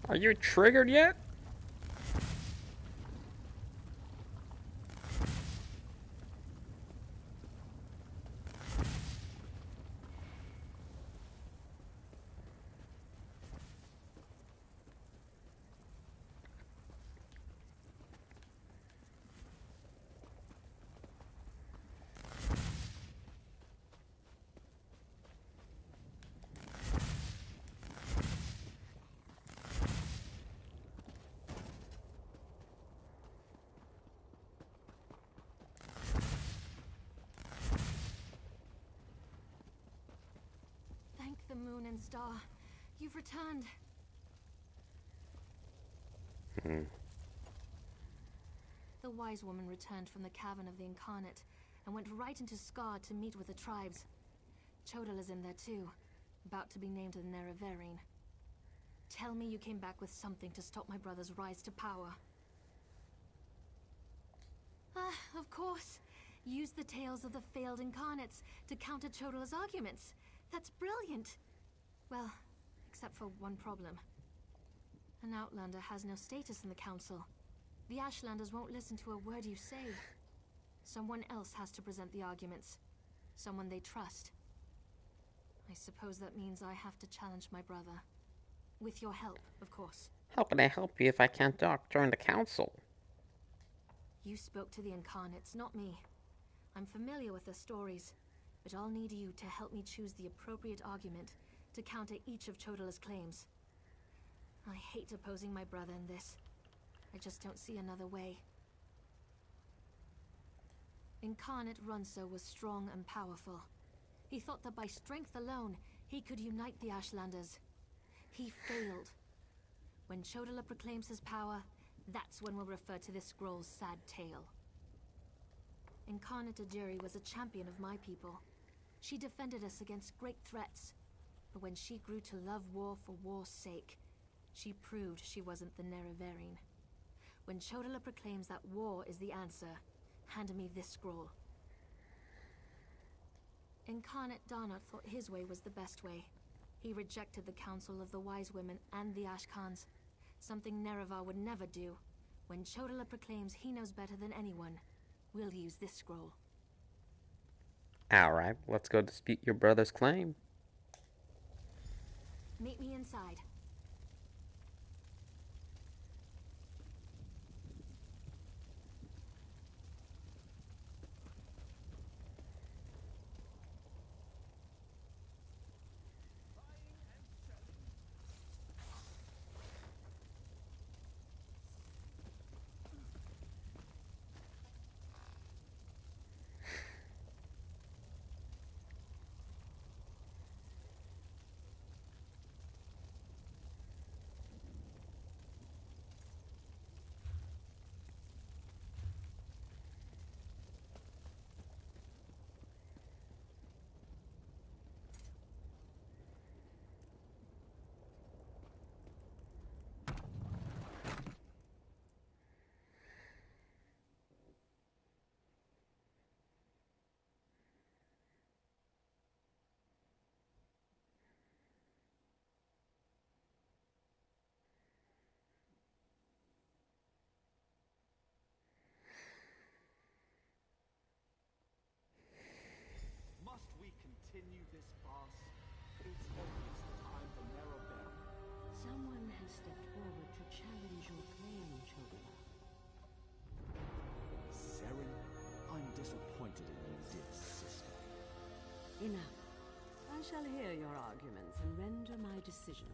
Are you triggered yet? Thank the moon and star. You've returned. The wise woman returned from the cavern of the Incarnate and went right into Scar to meet with the tribes. Chodal is in there too, about to be named the Nerevarine. Tell me you came back with something to stop my brother's rise to power. Ah, of course. Use the tales of the failed Incarnates to counter Chodal's arguments. That's brilliant. Well, except for one problem. An Outlander has no status in the Council. The Ashlanders won't listen to a word you say. Someone else has to present the arguments. Someone they trust. I suppose that means I have to challenge my brother. With your help, of course. How can I help you if I can't join the council? You spoke to the Incarnates, not me. I'm familiar with their stories, but I'll need you to help me choose the appropriate argument to counter each of Chodala's claims. I hate opposing my brother in this. I just don't see another way. Incarnate Runso was strong and powerful. He thought that by strength alone, he could unite the Ashlanders. He failed. When Chodala proclaims his power, that's when we'll refer to this scroll's sad tale. Incarnate Ajiri was a champion of my people. She defended us against great threats. But when she grew to love war for war's sake, she proved she wasn't the Nerevarine. When Chodala proclaims that war is the answer, hand me this scroll. Incarnate Darnot thought his way was the best way. He rejected the counsel of the Wise Women and the Ashkans, something Nerevar would never do. When Chodala proclaims he knows better than anyone, we'll use this scroll. Alright, let's go dispute your brother's claim. Meet me inside. Must we continue this farce? It's obvious that I'm the Nerevarine. Someone has stepped forward to challenge your claim, Chodala. Seren, I'm disappointed in you, dear sister. Enough. I shall hear your arguments and render my decision.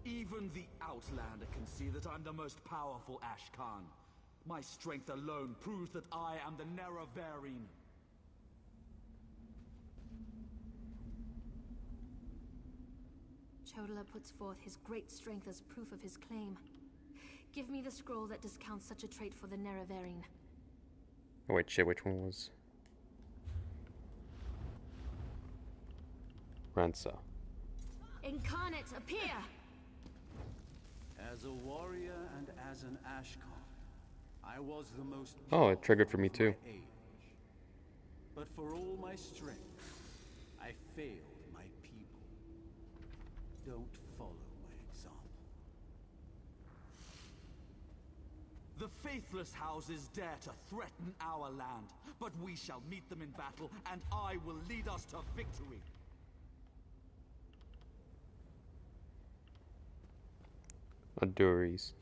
Even the Outlander can see that I'm the most powerful Ashkan. My strength alone proves that I am the Nerevarine. Chodala puts forth his great strength as proof of his claim. Give me the scroll that discounts such a trait for the Nerevarine. Wait, shit, which one was? Rensa. Incarnate, appear! As a warrior and as an Ashkan, I was the most Oh, it triggered for me too. powerful of my age. But for all my strength, I failed my people. don't follow my example. The faithless houses dare to threaten our land, but we shall meet them in battle, and I will lead us to victory. Aduris.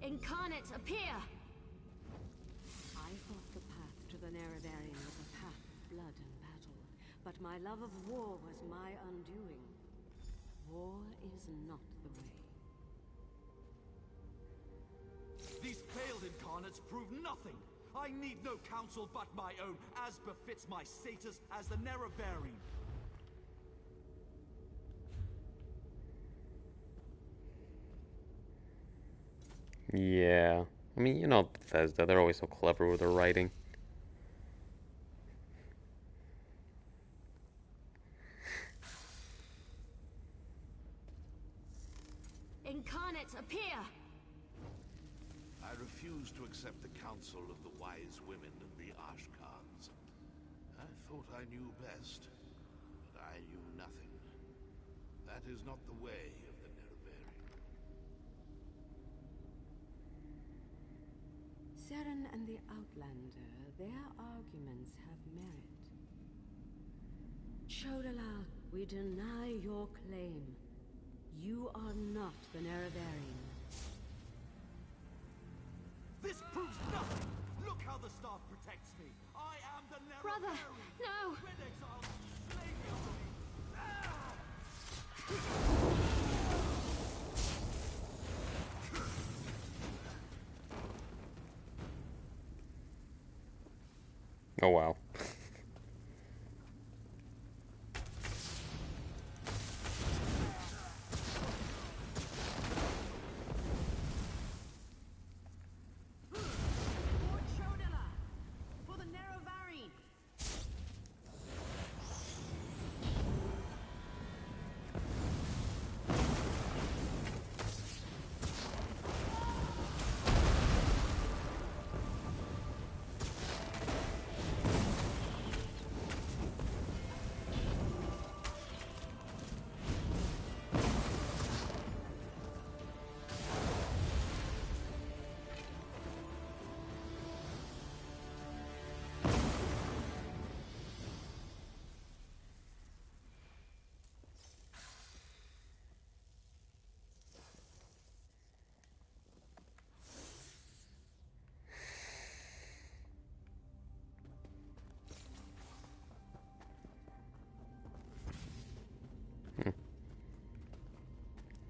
Incarnate, appear! I thought the path to the Nerevarine was a path of blood and battle, but my love of war was my undoing. War is not the way. These failed incarnates prove nothing. I need no counsel but my own, as befits my status as the Nerevarine. Yeah. I mean, you know Bethesda, they're always so clever with their writing. Incarnate, appear! I refuse to accept the counsel of the wise women of the Ashkans. I thought I knew best, but I knew nothing. That is not the way of the Nerevarine. Seren and the Outlander, their arguments have merit. Chodala, we deny your claim. You are not the Nerevarine. This proves nothing! Look how the staff protects me! I am the Nerevarine! Brother, no! Red exiles slay me already! Ah! Oh wow. For Chodala! For the Nerevarine!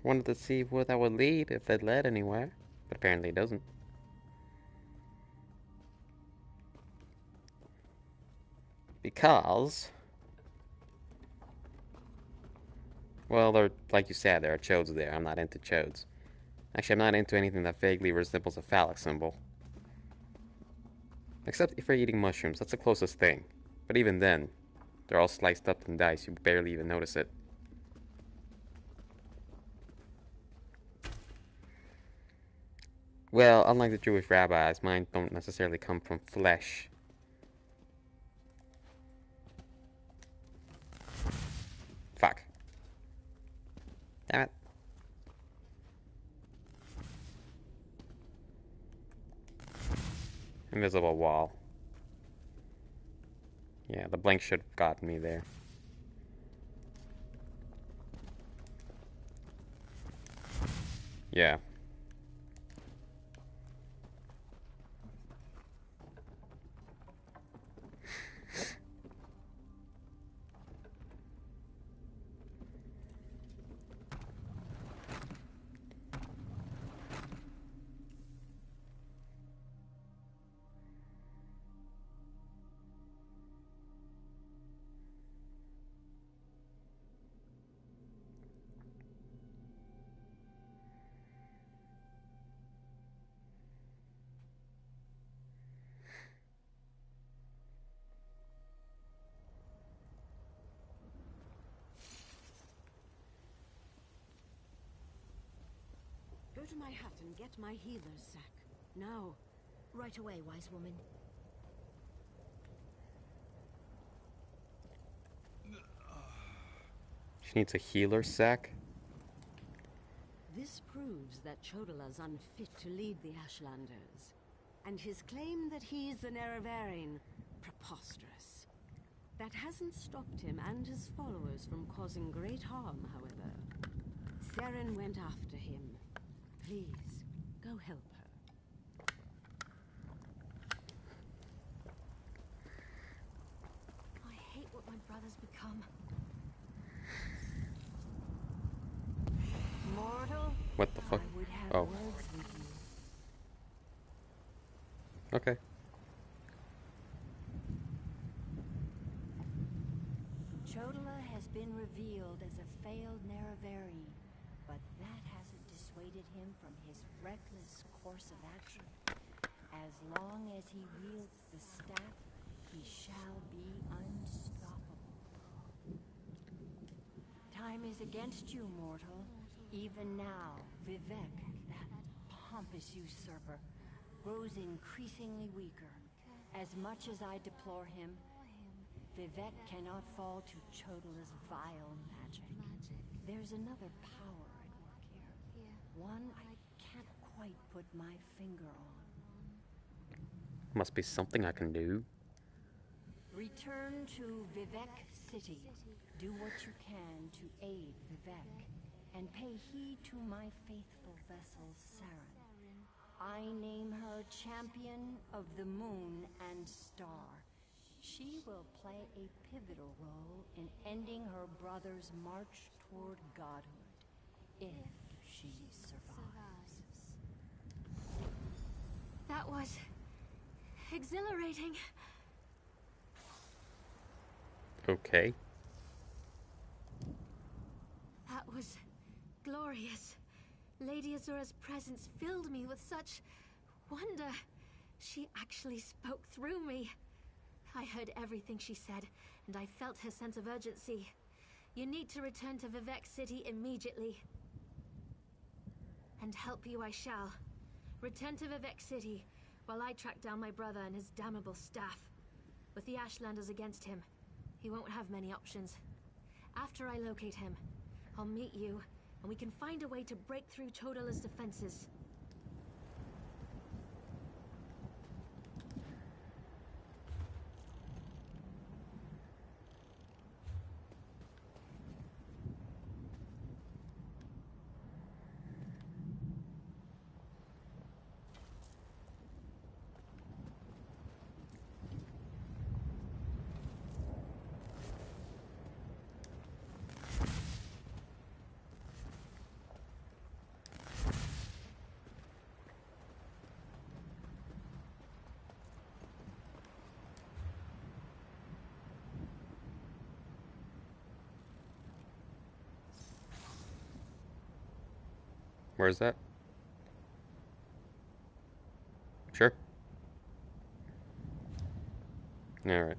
Wanted to see where that would lead, if it led anywhere, but apparently it doesn't. Because, well, there, like you said, there are chodes there. I'm not into chodes. Actually, I'm not into anything that vaguely resembles a phallic symbol. Except if you're eating mushrooms, that's the closest thing. But even then, they're all sliced up in dice, you barely even notice it. Well, unlike the Jewish rabbis, mine don't necessarily come from flesh. Fuck. Damn it. Invisible wall. Yeah, the blink should have gotten me there. Yeah. to my hut and get my healer's sack. Now. Right away, wise woman. She needs a healer sack. This proves that Chodala's unfit to lead the Ashlanders. And his claim that he's the Nerevarine, preposterous. That hasn't stopped him and his followers from causing great harm, however. Seren went after him. Please, go help her. I hate what my brother's become. Mortal, What the fuck? I would have Oh. words with you. Okay. Chodala has been revealed as a failed Nerevarine, but that hasn't dissuaded him from his reckless course of action. As long as he wields the staff, he shall be unstoppable. Time is against you, mortal. Even now, Vivek, that pompous usurper, grows increasingly weaker. As much as I deplore him, Vivek cannot fall to Chodala's vile magic. There's another power at work here. One I can't quite put my finger on. Must be something I can do. Return to Vivek City. Do what you can to aid Vivek. And pay heed to my faithful vessel, Saren. I name her Champion of the Moon and Star. She will play a pivotal role in ending her brother's march toward godhood, if she survives. That was exhilarating. Okay. That was glorious. Lady Azura's presence filled me with such wonder. She actually spoke through me. I heard everything she said, and I felt her sense of urgency. You need to return to Vivek City immediately. And help you I shall. Return to Vivek City, while I track down my brother and his damnable staff. With the Ashlanders against him, he won't have many options. After I locate him, I'll meet you, and we can find a way to break through Chodala's defenses. Where's that? Sure. Alright.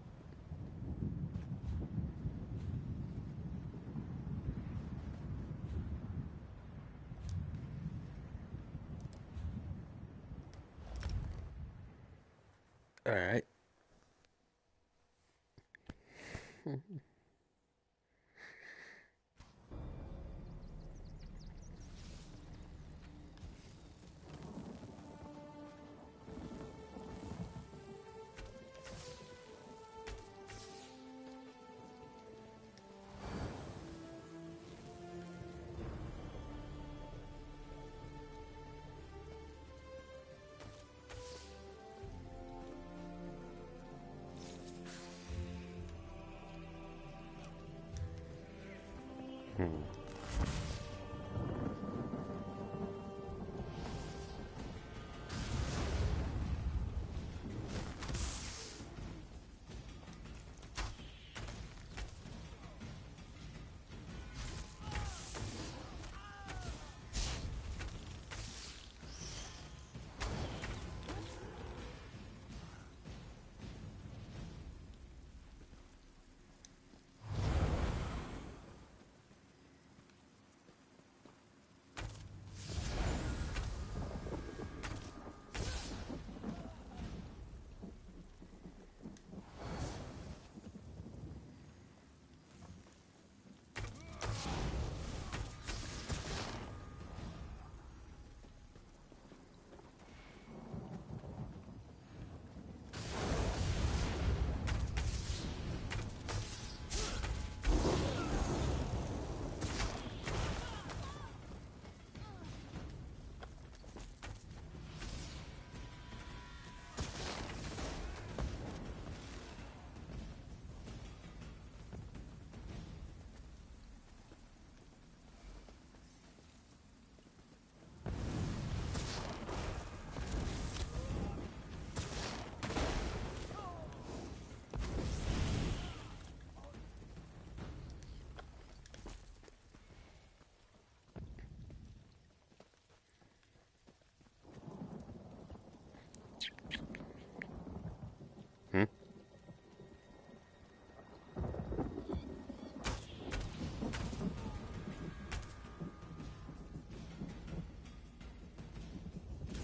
Alright.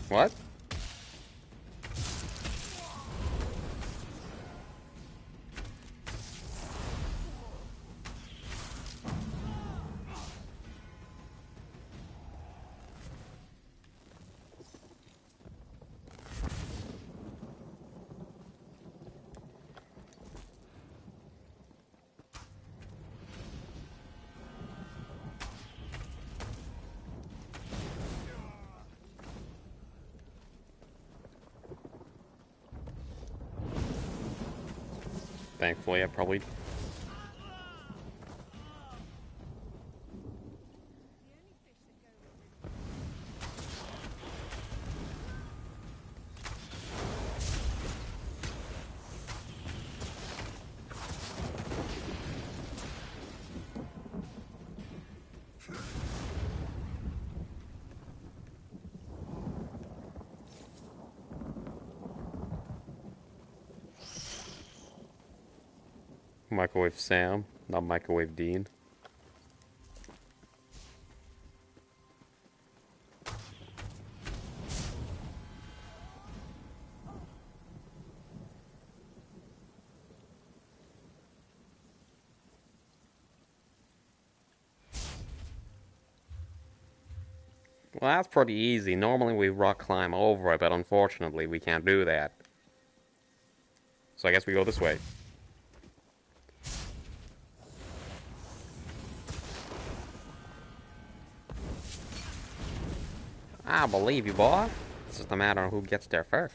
What? Thankfully, I probably... Microwave Sam, not Microwave Dean. Well, that's pretty easy. Normally we rock climb over it, but unfortunately we can't do that. So I guess we go this way. I believe you, boy. It's just a matter of who gets there first.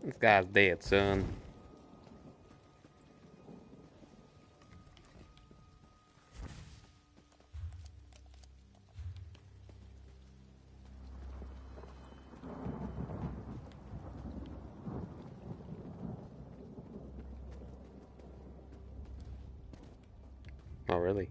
This guy's dead, son. Oh, really?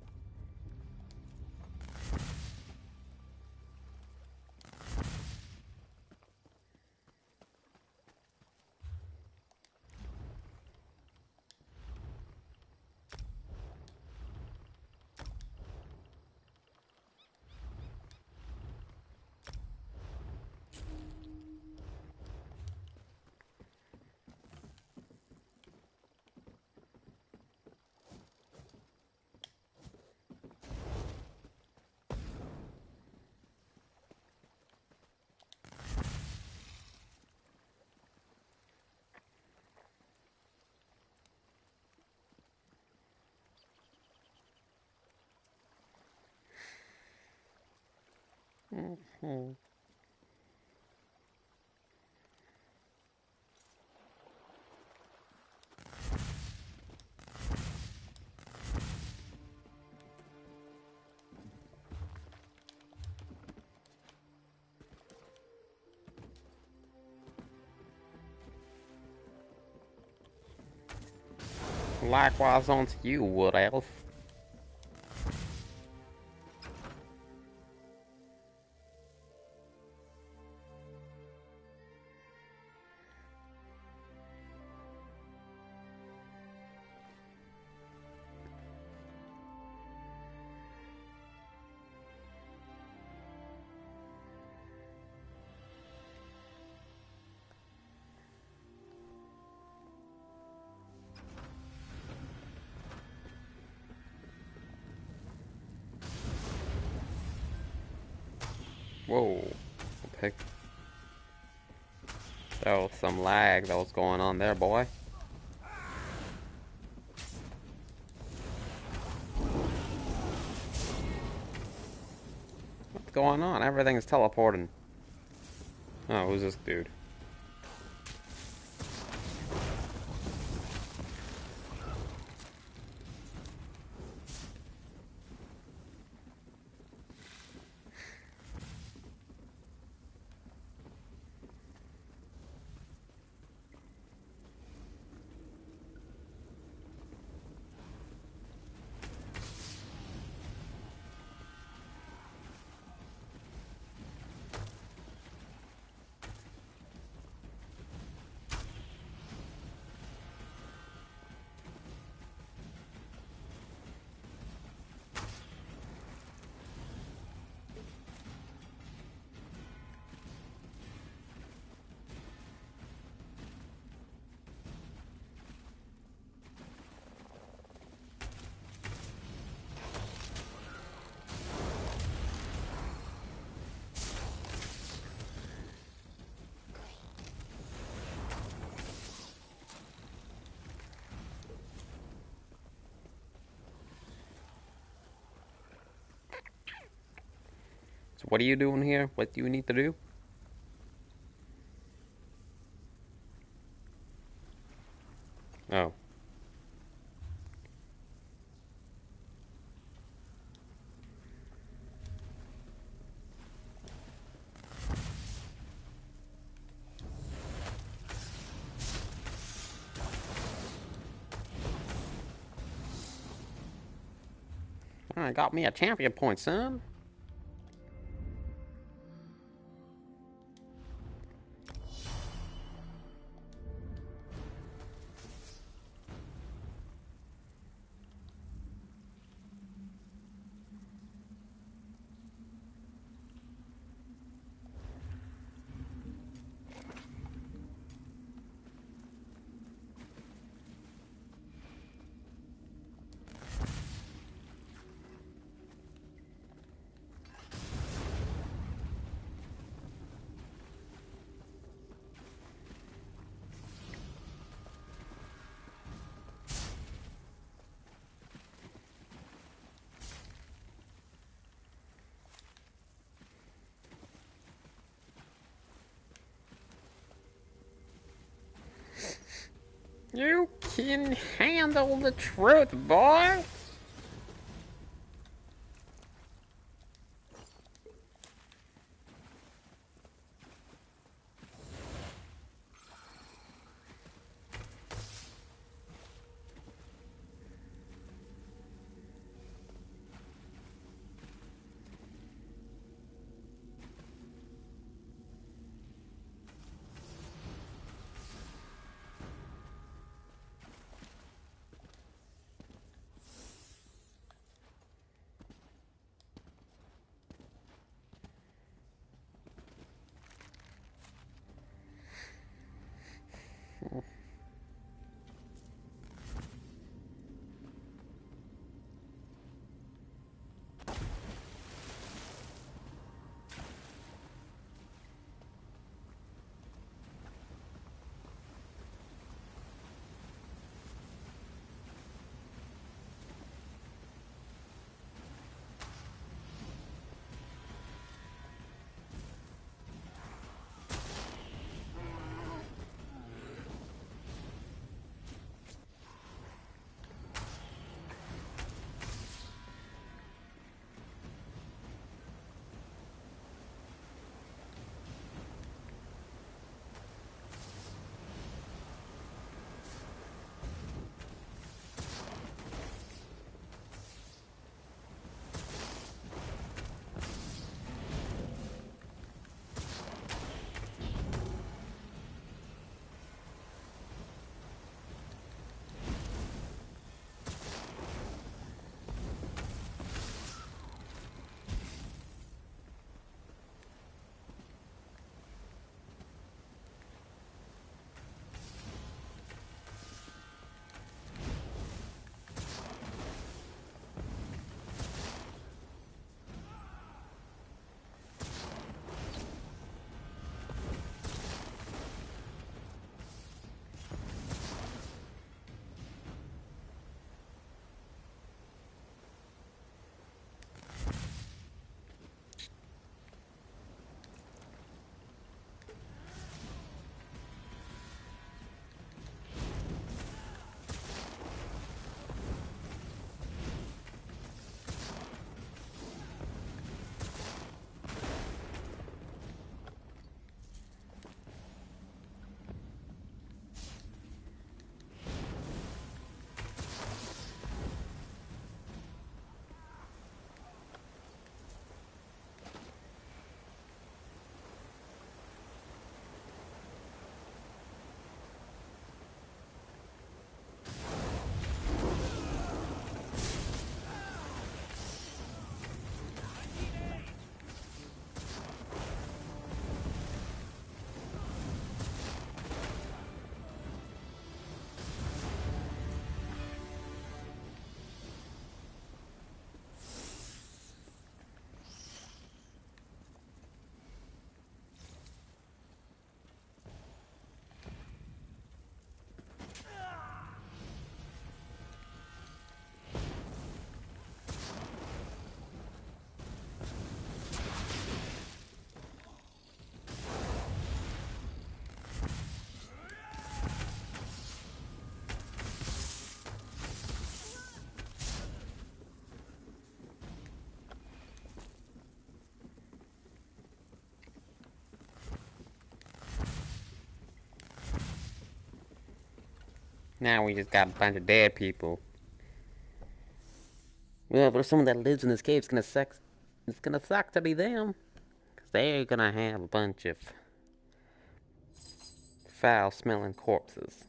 Mm-hmm. Likewise on to you, Wood Elf. Whoa. Okay. There was some lag that was going on there, boy. What's going on? Everything's teleporting. Oh, who's this dude? What are you doing here? What do you need to do? Oh. I got me a champion point, son. You can handle the truth, boy. Now we just got a bunch of dead people. Well, for someone that lives in this cave, it's gonna suck to be them. Cause they're gonna have a bunch of foul-smelling corpses.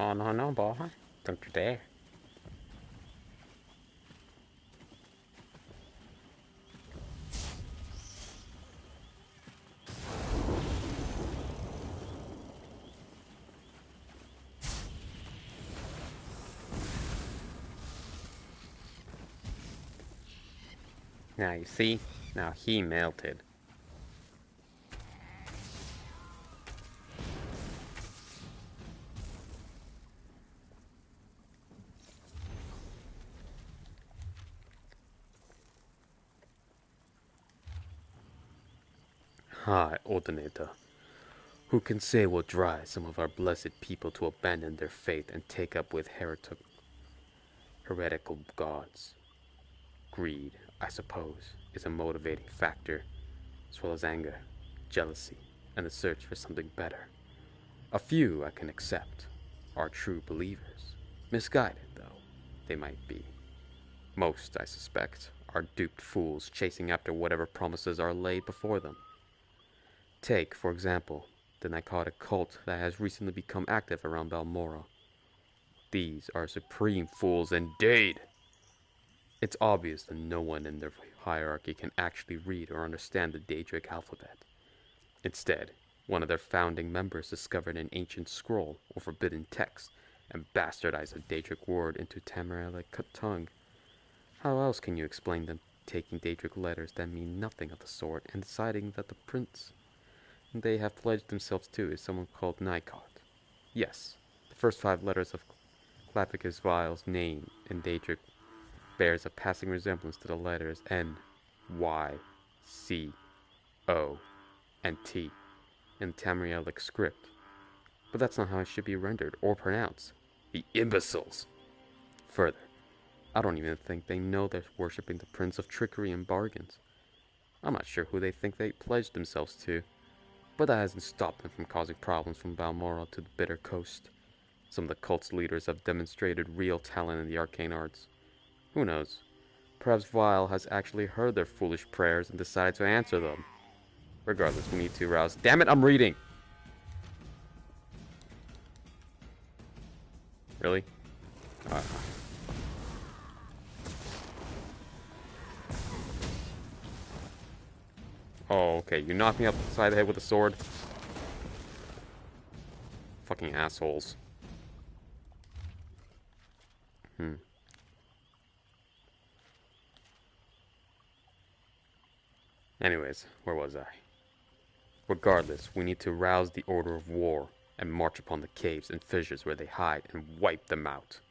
Oh, no, no, boy. Don't you dare. Now, you see? Now he melted. Hi, Ordinator. Who can say what drives some of our blessed people to abandon their faith and take up with heretical gods? Greed, I suppose, is a motivating factor, as well as anger, jealousy, and the search for something better. A few I can accept are true believers. Misguided, though, they might be. Most, I suspect, are duped fools chasing after whatever promises are laid before them. Take, for example, the narcotic cult that has recently become active around Balmora. These are supreme fools indeed. It's obvious that no one in their hierarchy can actually read or understand the Daedric alphabet. Instead, one of their founding members discovered an ancient scroll or forbidden text and bastardized a Daedric word into Tamrielic tongue. How else can you explain them taking Daedric letters that mean nothing of the sort and deciding that the prince they have pledged themselves to is someone called Nikot? Yes, the first 5 letters of Clapicus Vile's name in Daedric bears a passing resemblance to the letters N, Y, C, O, and T in Tamrielic script. But that's not how it should be rendered or pronounced. The imbeciles! Further, I don't even think they know they're worshipping the Prince of Trickery and Bargains. I'm not sure who they think they pledged themselves to, but that hasn't stopped them from causing problems from Balmoral to the Bitter Coast. Some of the cult's leaders have demonstrated real talent in the arcane arts. Who knows? Perhaps Vile has actually heard their foolish prayers and decided to answer them. Regardless, we need to rouse. Damn it, I'm reading! Really? Oh, okay. You knocked me upside the head with a sword. Fucking assholes. Anyways, where was I? Regardless, we need to rouse the order of war and march upon the caves and fissures where they hide and wipe them out.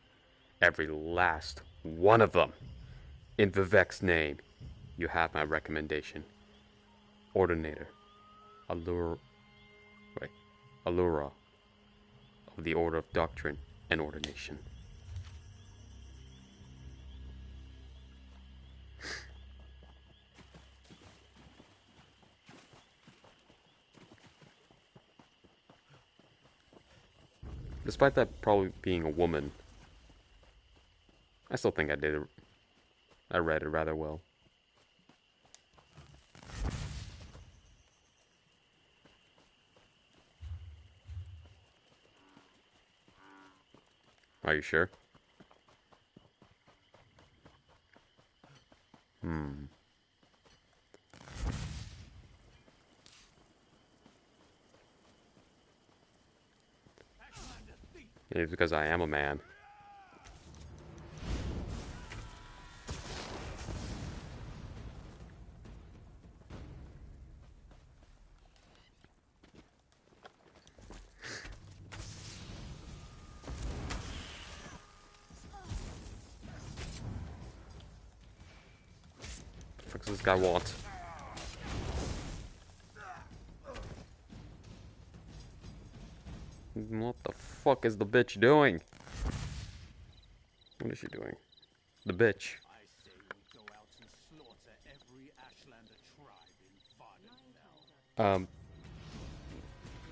Every last one of them. In Vivek's name, you have my recommendation. Ordinator, Allura of the Order of Doctrine and Ordination. Despite that probably being a woman, I still think I read it rather well. Are you sure? It's because I am a man. What the fuck does this guy want? What the fuck is the bitch doing? What is she doing? The bitch. I say we go out and slaughter every Ashlander tribe in Vardenfell.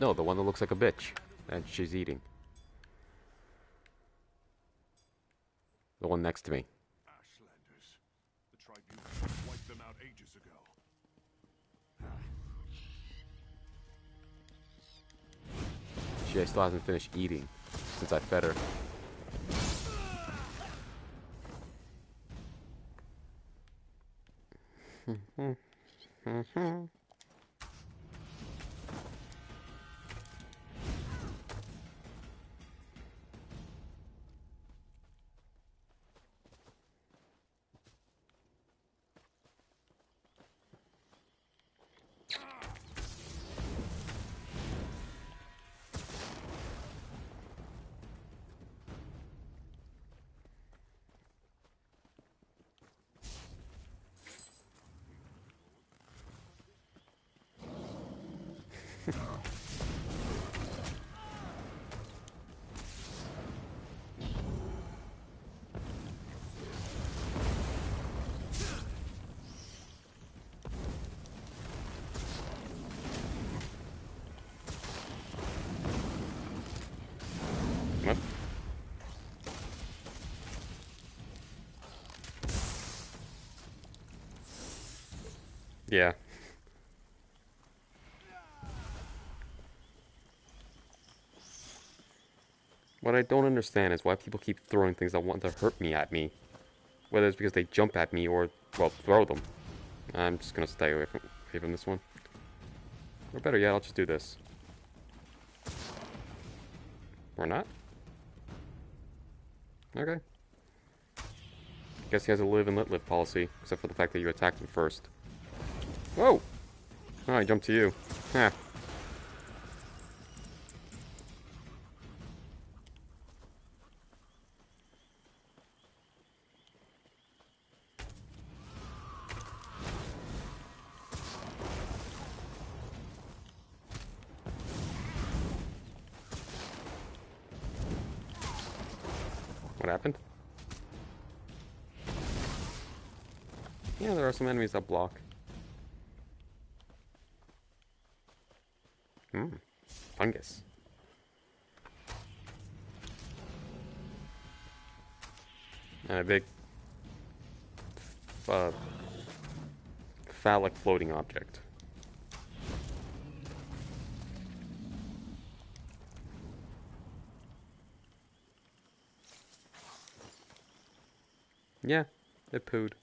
No, the one that looks like a bitch. And she's eating. The one next to me. Ashlanders. The tribunal wiped them out ages ago. She still hasn't finished eating since I fed her. What? Yeah. What I don't understand is why people keep throwing things that want to hurt me at me. Whether it's because they jump at me or, well, throw them. I'm just gonna stay away from this one. Or better yet, I'll just do this. Or not? Okay. Guess he has a live and let live policy, except for the fact that you attacked him first. Whoa! Oh, I jumped to you. Ha. What happened? Yeah, there are some enemies that block. Fungus. And a big phallic floating object. Yeah, it pooed.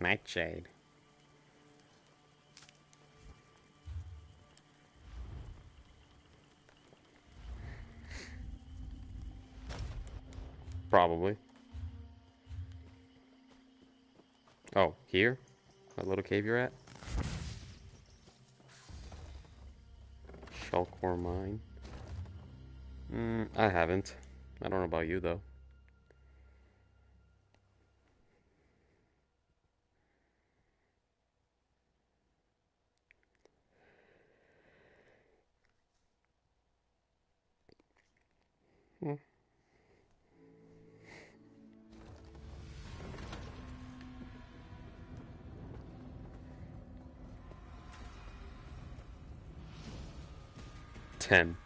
Nightshade. Probably. Oh, here? That little cave you're at? Shellcore mine. I haven't. I don't know about you, though. Hmm. Ten.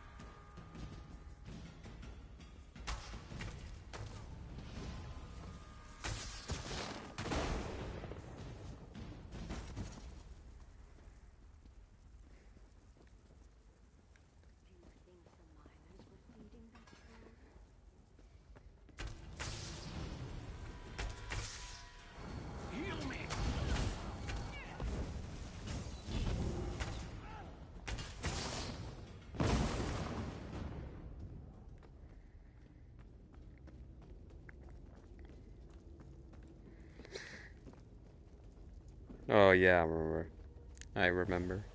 Oh yeah, I remember.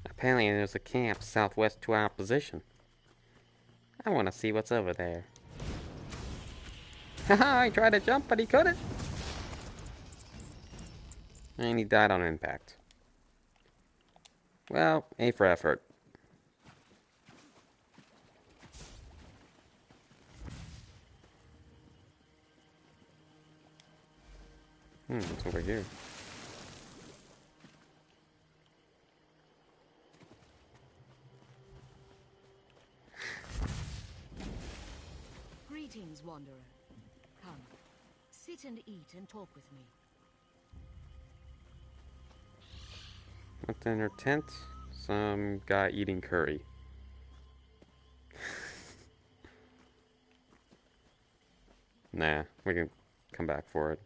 Apparently there's a camp southwest to our position. I want to see what's over there. Haha, he tried to jump, but he couldn't. And he died on impact. Well, A for effort. What's over here? Greetings, wanderer. Come, sit and eat and talk with me. What's in her tent? Some guy eating curry. Nah, we can come back for it.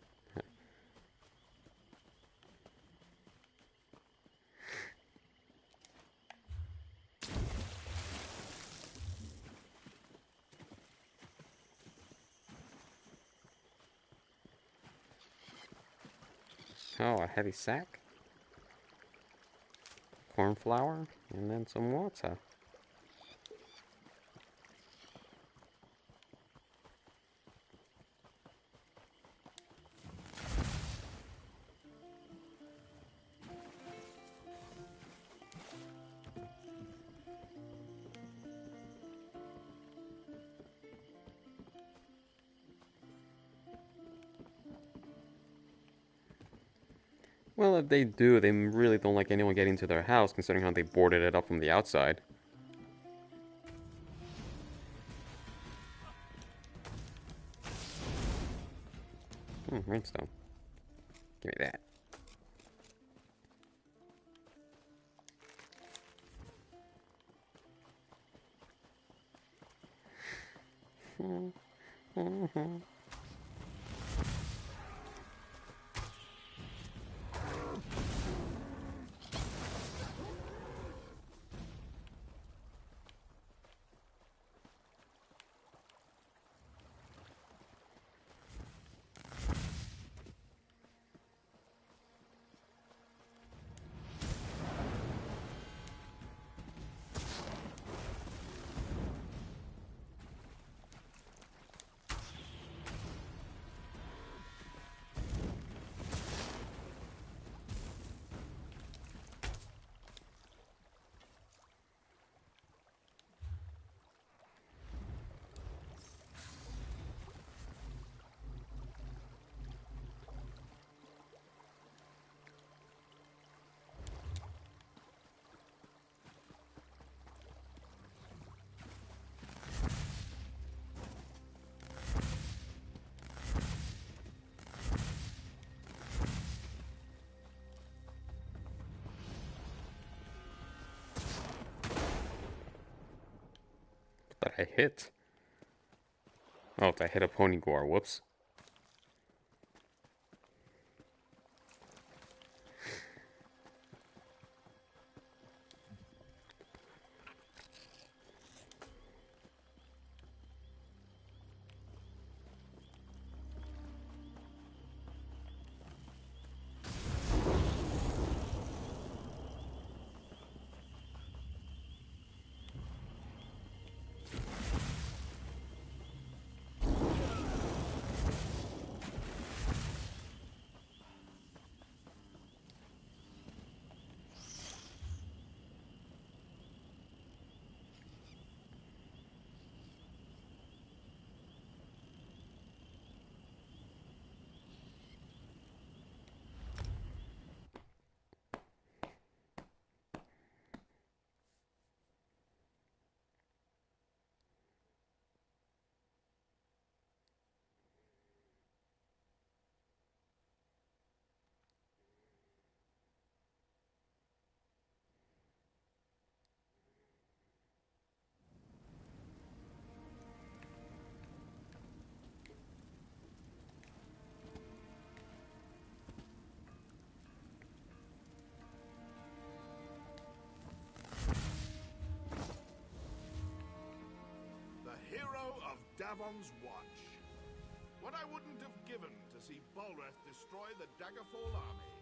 Oh, a heavy sack? Corn flour? And then some water. Well, if they do, they really don't like anyone getting to their house, considering how they boarded it up from the outside. Rainstone. Give me that. I hit? Oh, I hit a pony gore. Whoops. Davon's watch. What I wouldn't have given to see Balreth destroy the Daggerfall army.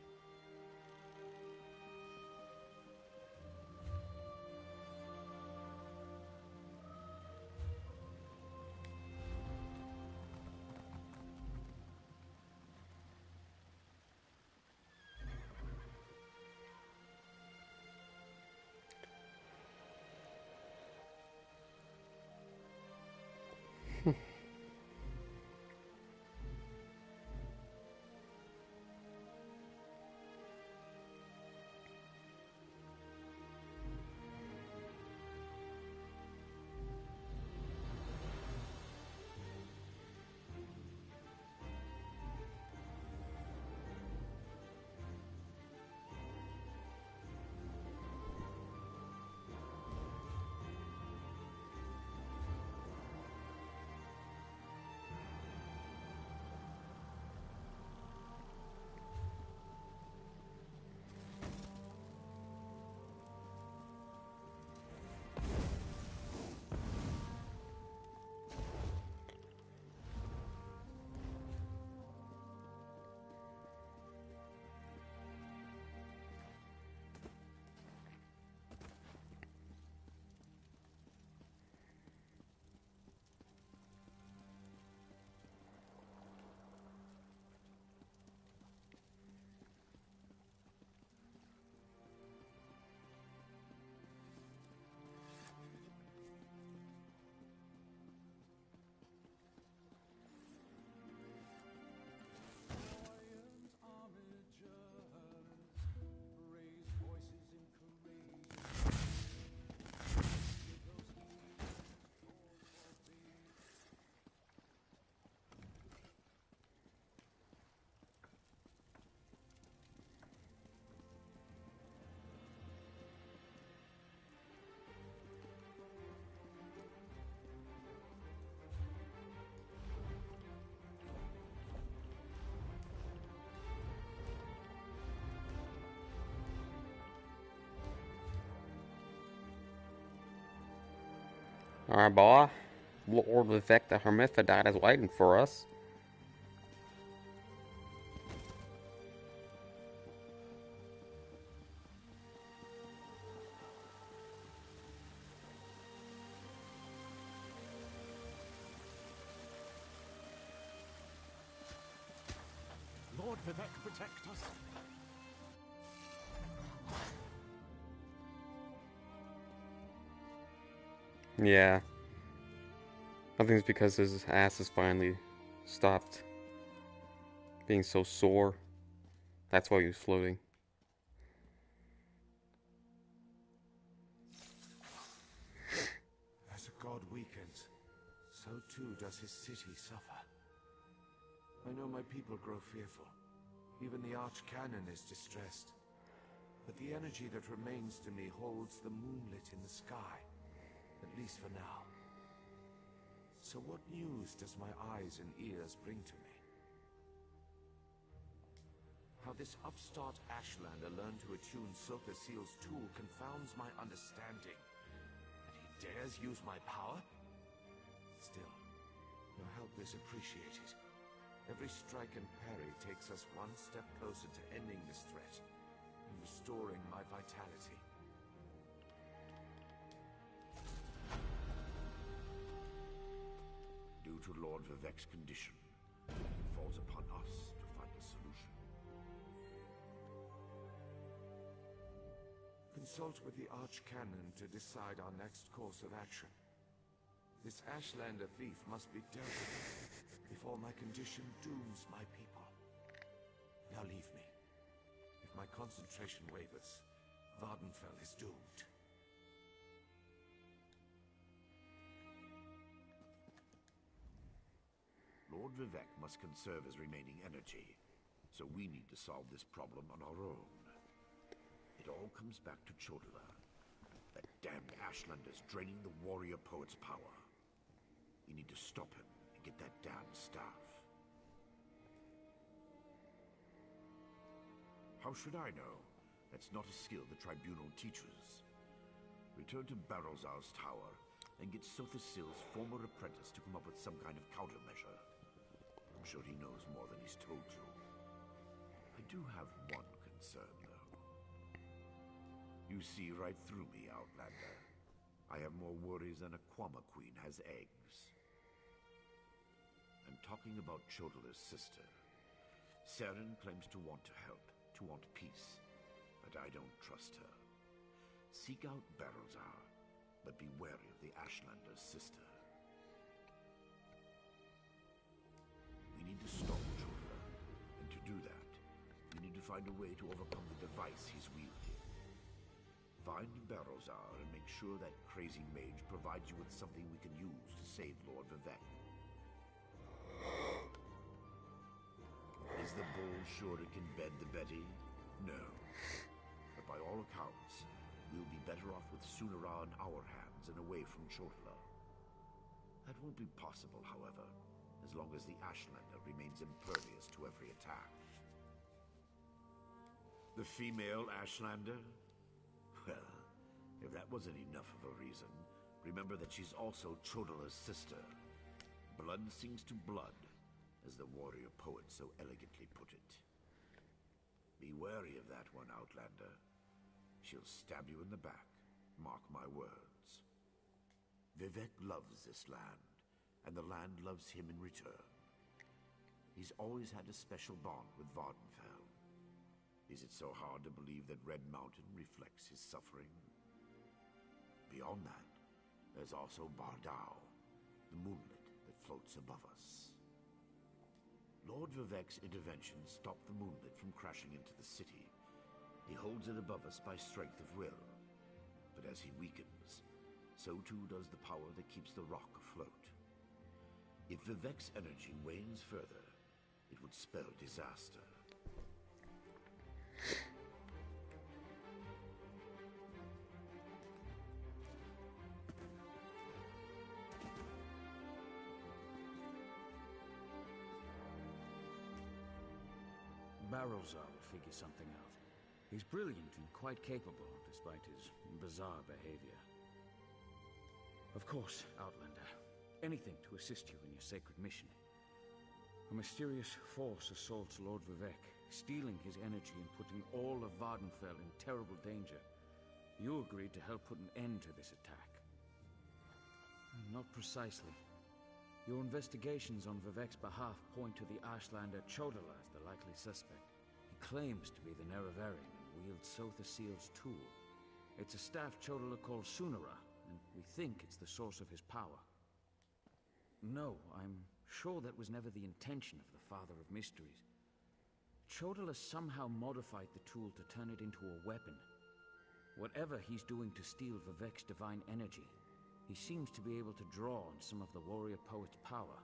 Alright, boy. Lord Vivek the Hermaphrodite is waiting for us. Lord Vivek, protect us. Yeah. I think it's because his ass has finally stopped being so sore. That's why he was floating. As a god weakens, so too does his city suffer. I know my people grow fearful. Even the Archcanon is distressed. But the energy that remains to me holds the moonlit in the sky. At least for now. So what news does my eyes and ears bring to me? How this upstart Ashlander learned to attune Sotha Seal's tool confounds my understanding. And he dares use my power? Still, your help is appreciated. Every strike and parry takes us one step closer to ending this threat and restoring my vitality. Due to Lord Vivek's condition, it falls upon us to find a solution. Consult with the Archcanon to decide our next course of action. This Ashlander thief must be dealt with before my condition dooms my people. Now leave me. If my concentration wavers, Vardenfell is doomed. Lord Vivek must conserve his remaining energy, so we need to solve this problem on our own. It all comes back to Chodala. That damned Ashlander's draining the warrior poet's power. We need to stop him and get that damned staff. How should I know? That's not a skill the Tribunal teaches. Return to Barrelzar's tower and get Sotha Seal's former apprentice to come up with some kind of countermeasure. I'm sure he knows more than he's told you. I do have one concern, though. You see right through me, Outlander. I have more worries than a Kwama queen has eggs. I'm talking about Chodala's sister. Saren claims to want to help, to want peace, but I don't trust her. Seek out Barrelzar, but be wary of the Ashlander's sister. We need to stop Chodala, and to do that, we need to find a way to overcome the device he's wielding. Find Barrelzar and make sure that crazy mage provides you with something we can use to save Lord Vivek. Is the bull sure it can bend the Betty? No. But by all accounts, we'll be better off with Sunara in our hands and away from Chodala. That won't be possible, however, as long as the Ashlander remains impervious to every attack. The female Ashlander? Well, if that wasn't enough of a reason, remember that she's also Chodala's sister. Blood sings to blood, as the warrior poet so elegantly put it. Be wary of that one, Outlander. She'll stab you in the back, mark my words. Vivek loves this land, and the land loves him in return. He's always had a special bond with Vardenfell. Is it so hard to believe that Red Mountain reflects his suffering? Beyond that, there's also Bardao, the moonlit that floats above us. Lord Vivek's intervention stopped the moonlit from crashing into the city. He holds it above us by strength of will. But as he weakens, so too does the power that keeps the rock afloat. If Vivek's energy wanes further, it would spell disaster. Barrelzar will figure something out. He's brilliant and quite capable, despite his bizarre behavior. Of course, Outlander. Anything to assist you in your sacred mission. A mysterious force assaults Lord Vivek, stealing his energy and putting all of Vardenfell in terrible danger. You agreed to help put an end to this attack. Not precisely. Your investigations on Vivek's behalf point to the Ashlander Chodala as the likely suspect. He claims to be the Neravarian and wields Sotha Seal's tool. It's a staff Chodala called Sunara, and we think it's the source of his power. No, I'm sure that was never the intention of the Father of Mysteries. Chodala somehow modified the tool to turn it into a weapon. Whatever he's doing to steal Vivek's divine energy, he seems to be able to draw on some of the warrior poet's power.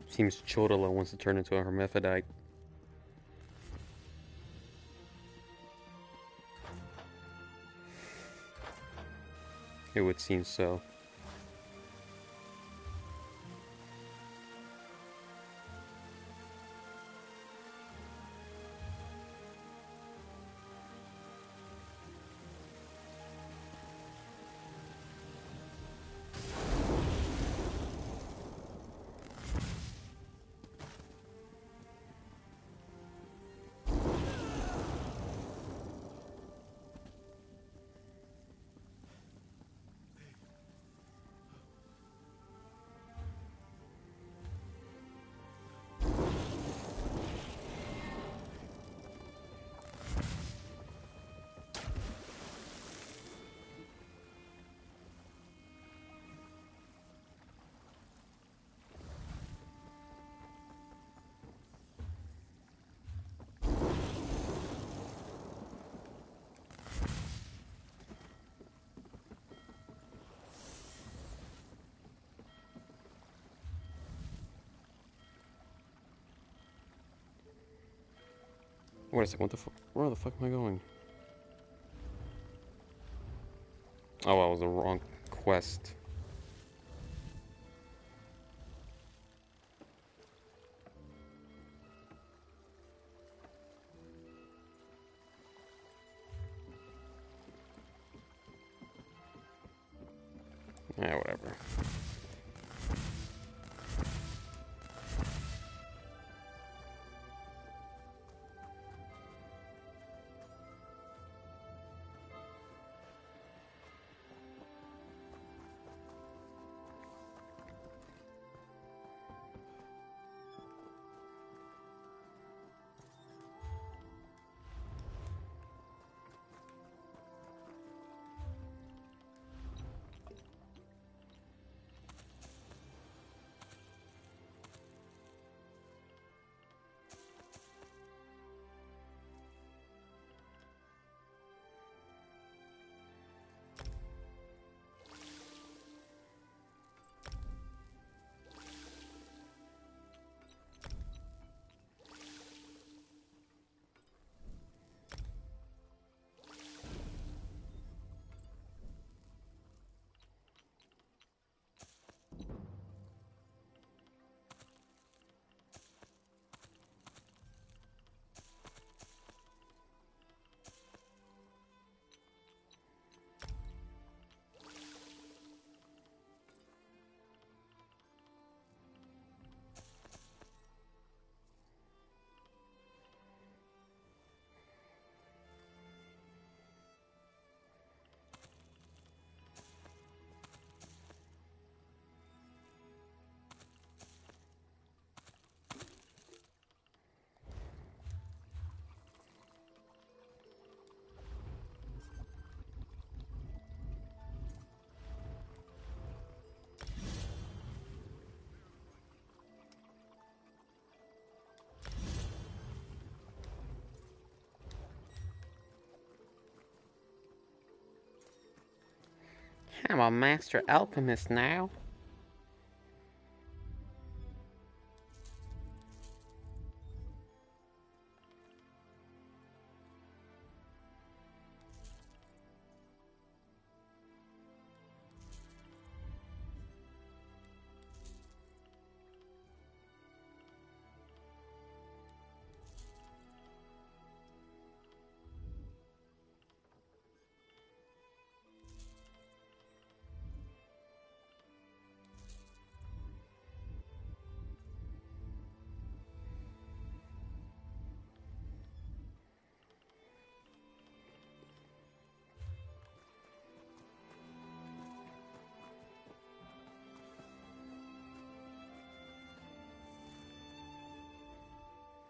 Seems Chodala wants to turn into a hermaphrodite. It would seem so. Wait a second, what the fuck? Where the fuck am I going? Oh, I was the wrong quest. Yeah, whatever. I'm a master alchemist now.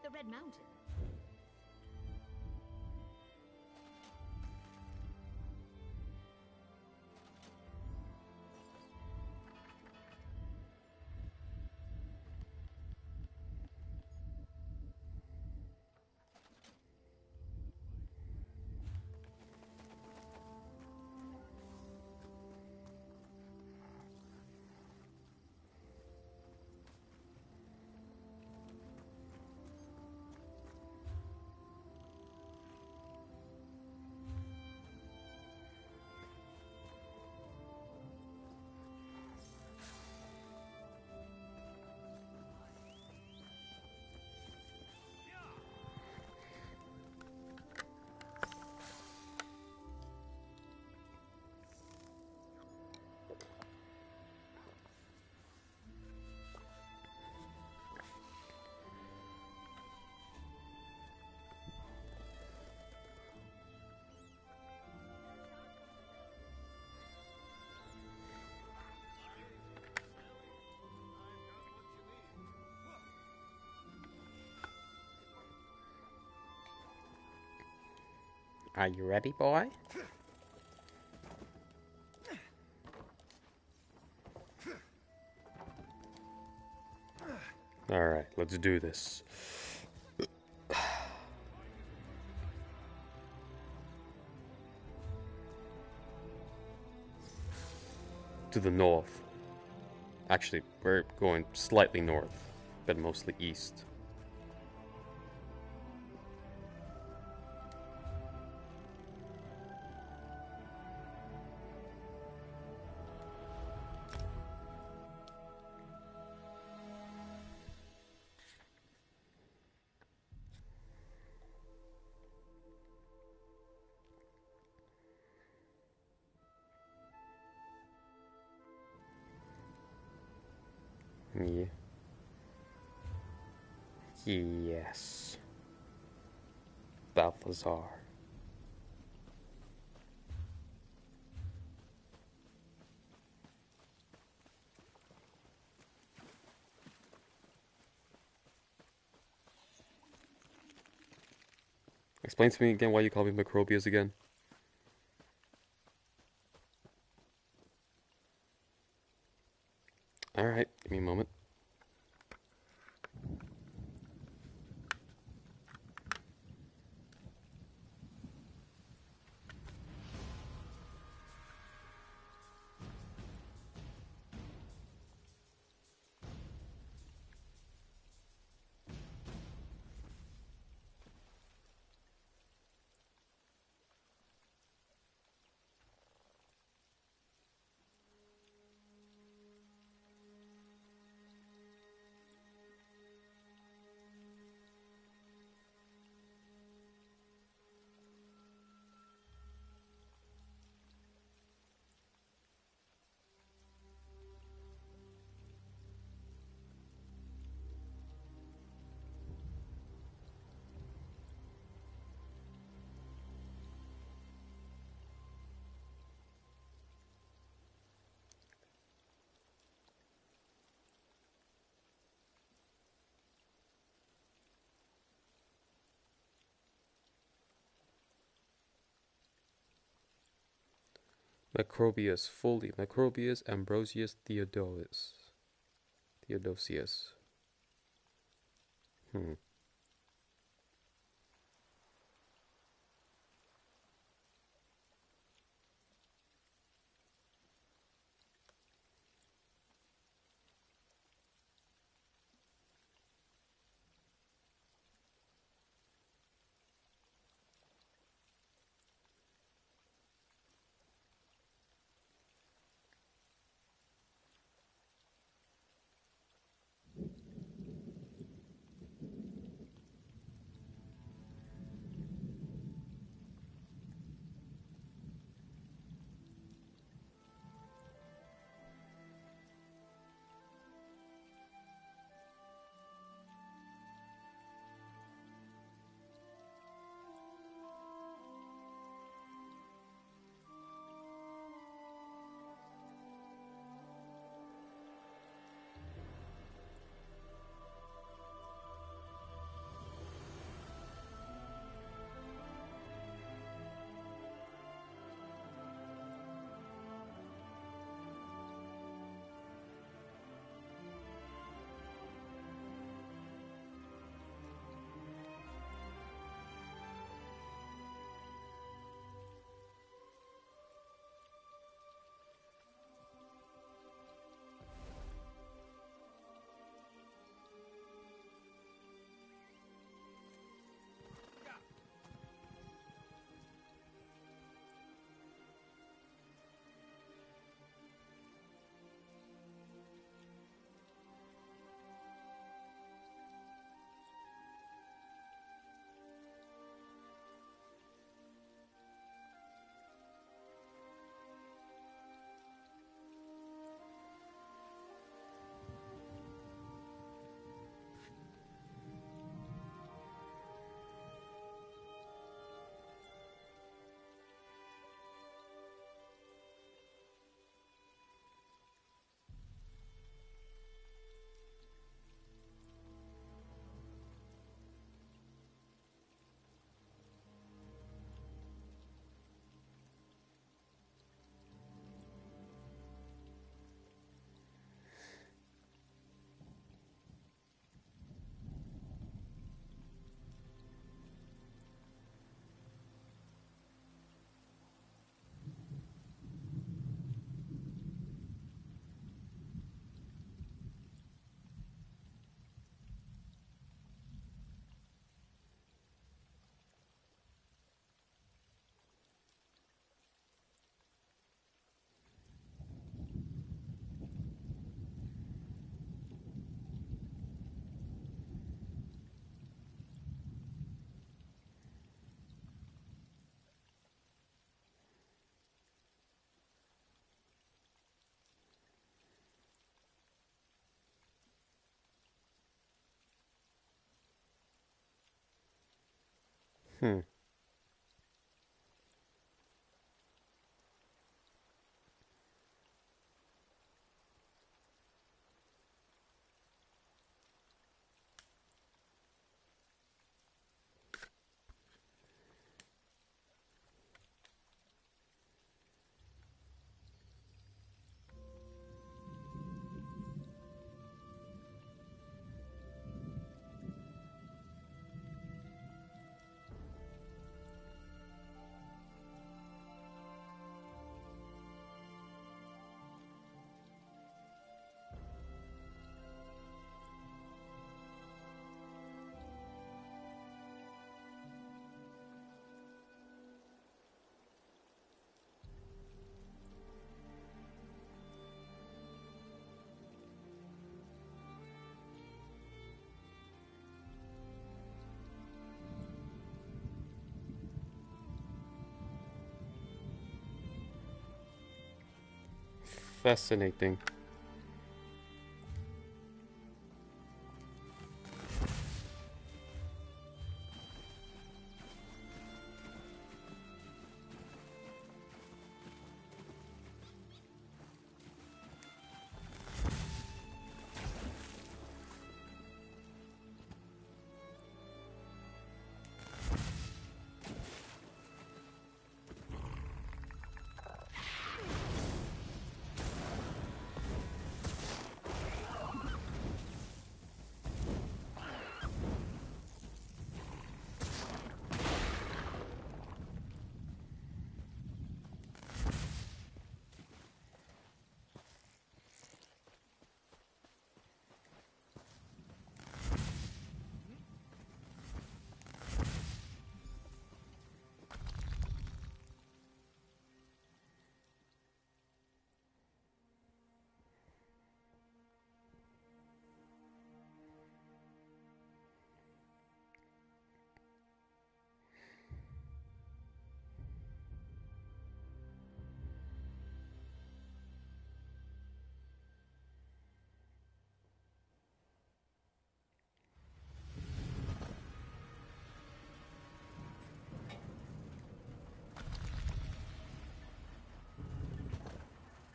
The Red Mountain. Are you ready, boy? Alright, let's do this. To the north. Actually, we're going slightly north, but mostly east. Yeah. Yes. Balthazar. Explain to me again why you call me Macrobius again. Alright, give me a moment. Macrobius, fully. Macrobius Ambrosius Theodosius. Hmm. Fascinating.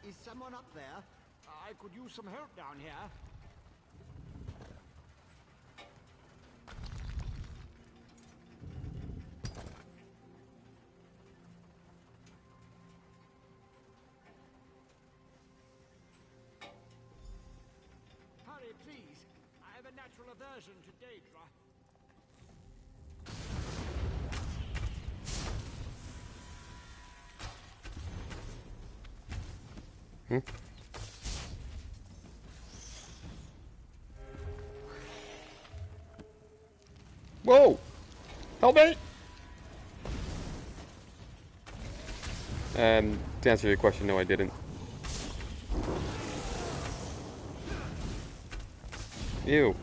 Is someone up there? I could use some help down here. Hurry, please. I have a natural aversion to Daedra. Hmm? Whoa! Help me! To answer your question, no, I didn't. Ew.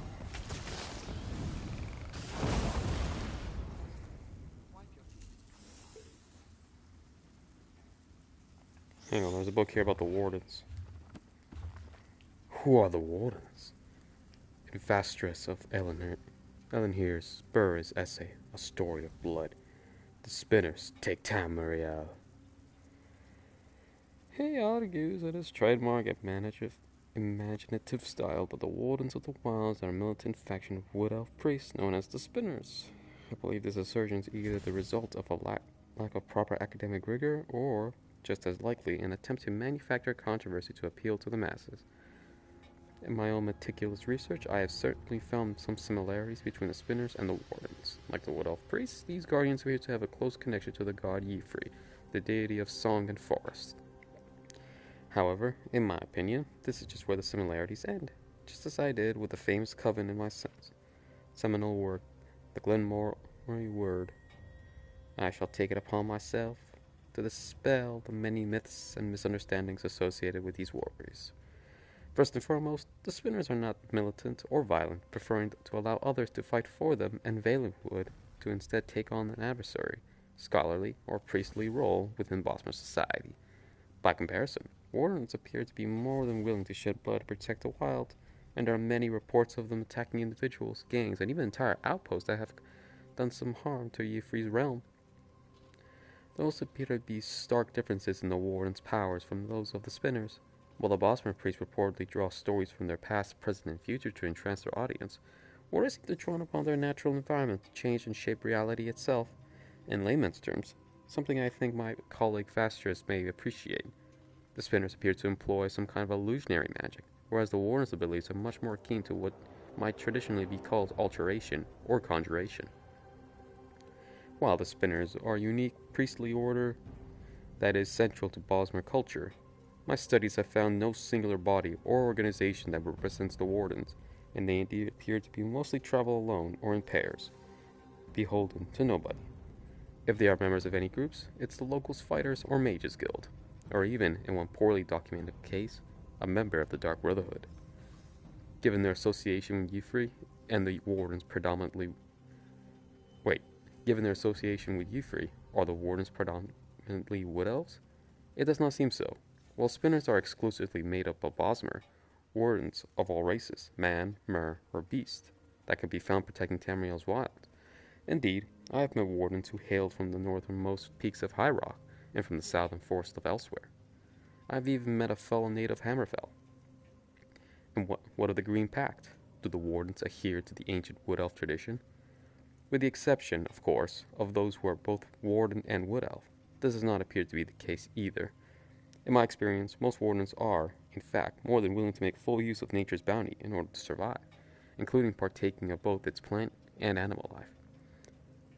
Hang on, there's a book here about the Wardens. Who are the Wardens? In Vastress of Elenhir's Spur's essay, A Story of Blood. The Spinners take Taimurodo. He argues that his trademark imaginative style, but the Wardens of the Wilds are a militant faction of wood elf priests known as the Spinners. I believe this assertion is either the result of a lack of proper academic rigor, or, just as likely, an attempt to manufacture controversy to appeal to the masses. In my own meticulous research, I have certainly found some similarities between the Spinners and the Wardens. Like the Wood Elf priests, these guardians appear to have a close connection to the god Y'ffre, the deity of song and forest. However, in my opinion, this is just where the similarities end, just as I did with the famous coven in my seminal work, the Glenmore Word. I shall take it upon myself to dispel the many myths and misunderstandings associated with these warriors. First and foremost, the Spinners are not militant or violent, preferring to allow others to fight for them, and Valen would to instead take on an adversary, scholarly or priestly role within Bosmer society. By comparison, Wardens appear to be more than willing to shed blood to protect the wild, and there are many reports of them attacking individuals, gangs, and even entire outposts that have done some harm to Y'ffre's realm. There also appear to be stark differences in the Warden's powers from those of the Spinners. While the Bosmer priests reportedly draw stories from their past, present, and future to entrance their audience, Wardens seem to draw upon their natural environment to change and shape reality itself. In layman's terms, something I think my colleague Fastrus may appreciate. The Spinners appear to employ some kind of illusionary magic, whereas the Warden's abilities are much more akin to what might traditionally be called alteration or conjuration. While the Spinners are a unique priestly order that is central to Bosmer culture, my studies have found no singular body or organization that represents the Wardens, and they indeed appear to be mostly travel alone or in pairs, beholden to nobody. If they are members of any groups, it's the locals' fighters or mages guild, or even, in one poorly documented case, a member of the Dark Brotherhood. Given their association with Y'ffre and the Wardens given their association with Y'ffre, are the Wardens predominantly Wood Elves? It does not seem so. While Spinners are exclusively made up of Bosmer, Wardens of all races, man, mer, or beast, that can be found protecting Tamriel's wilds. Indeed, I have met Wardens who hailed from the northernmost peaks of High Rock and from the southern forests of elsewhere. I have even met a fellow native Hammerfell. And what of the Green Pact? Do the Wardens adhere to the ancient Wood Elf tradition? With the exception, of course, of those who are both Warden and Wood Elf, this does not appear to be the case either. In my experience, most Wardens are, in fact, more than willing to make full use of nature's bounty in order to survive, including partaking of both its plant and animal life.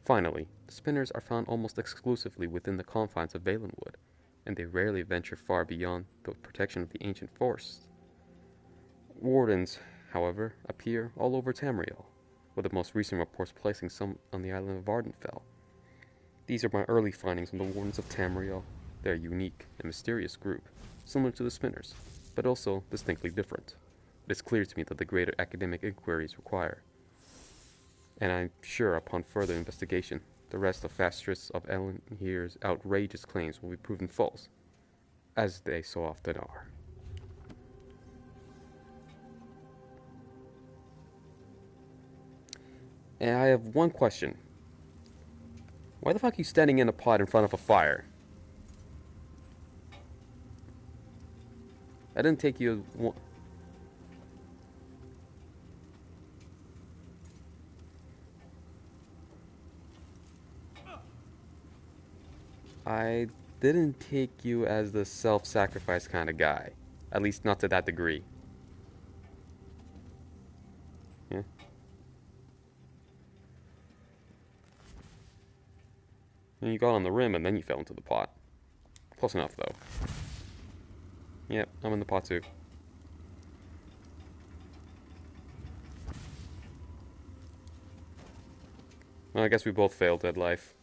Finally, the Spinners are found almost exclusively within the confines of Valenwood, and they rarely venture far beyond the protection of the ancient forests. Wardens, however, appear all over Tamriel, with the most recent reports placing some on the island of Ardenfell. These are my early findings on the Wardens of Tamriel. They are a unique and mysterious group, similar to the Spinners, but also distinctly different. It is clear to me that the greater academic inquiry is required, and I'm sure upon further investigation, the rest of Fastrus of Elenhir's outrageous claims will be proven false, as they so often are. And I have one question. Why the fuck are you standing in a pot in front of a fire? I didn't take you... I didn't take you as the self-sacrifice kind of guy. At least not to that degree. Yeah? And you got on the rim and then you fell into the pot. Close enough, though. Yep, I'm in the pot too. Well, I guess we both failed at life.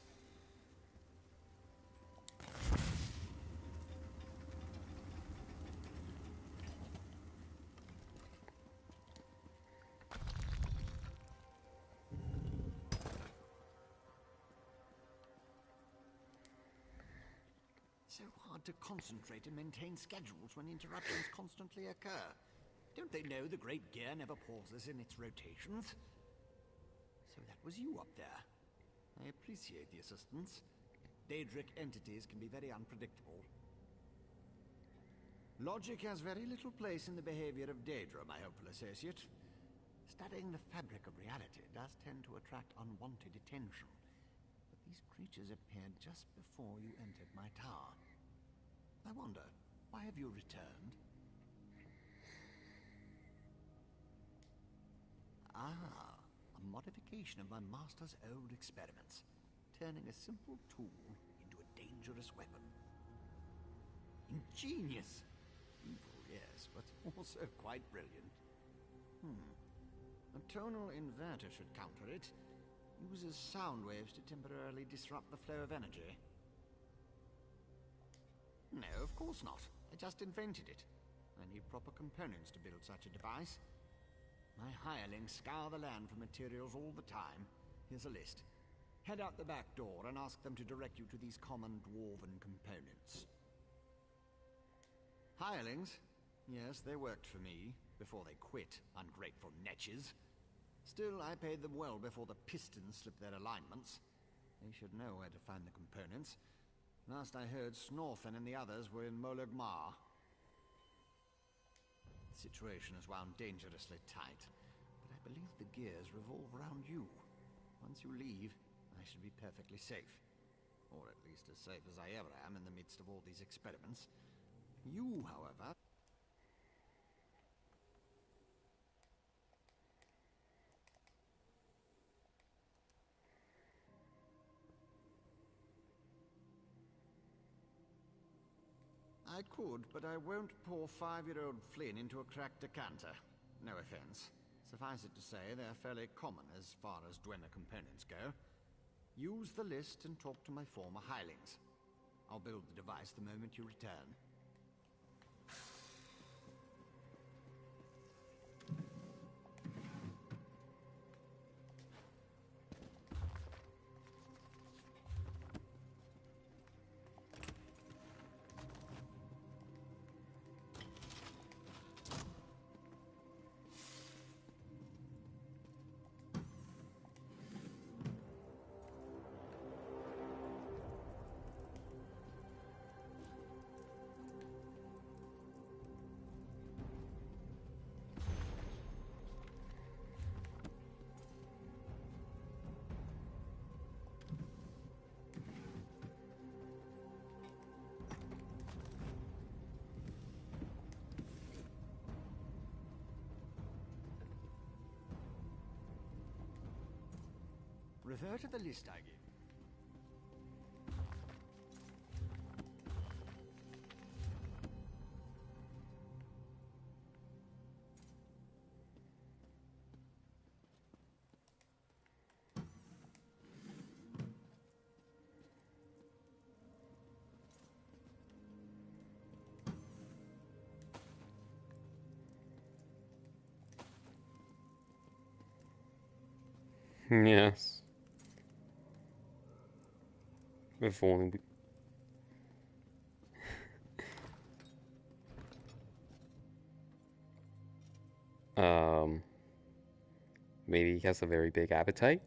So hard to concentrate and maintain schedules when interruptions constantly occur. Don't they know the great gear never pauses in its rotations? So that was you up there. I appreciate the assistance. Daedric entities can be very unpredictable. Logic has very little place in the behavior of Daedra, my hopeful associate. Studying the fabric of reality does tend to attract unwanted attention. But these creatures appeared just before you entered my tower. I wonder, why have you returned? Ah, a modification of my master's old experiments, turning a simple tool into a dangerous weapon. Ingenious! Evil, yes, but also quite brilliant. A tonal inverter should counter it. Uses sound waves to temporarily disrupt the flow of energy. No, of course not. I just invented it. I need proper components to build such a device. My hirelings scour the land for materials all the time. Here's a list. Head out the back door and ask them to direct you to these common dwarven components. Hirelings? Yes, they worked for me, before they quit, ungrateful netches. Still, I paid them well before the Pistons slipped their alignments. They should know where to find the components. Last I heard, Snorfen and the others were in Molag Mar. The situation is wound dangerously tight, but I believe the gears revolve around you. Once you leave, I should be perfectly safe. Or at least as safe as I ever am in the midst of all these experiments. You, however... I could, but I won't pour 5-year-old Flynn into a cracked decanter. No offense. Suffice it to say, they're fairly common as far as Dwemer components go. Use the list and talk to my former hirelings. I'll build the device the moment you return. Refer to the list I gave. Yes. If only we... Maybe he has a very big appetite?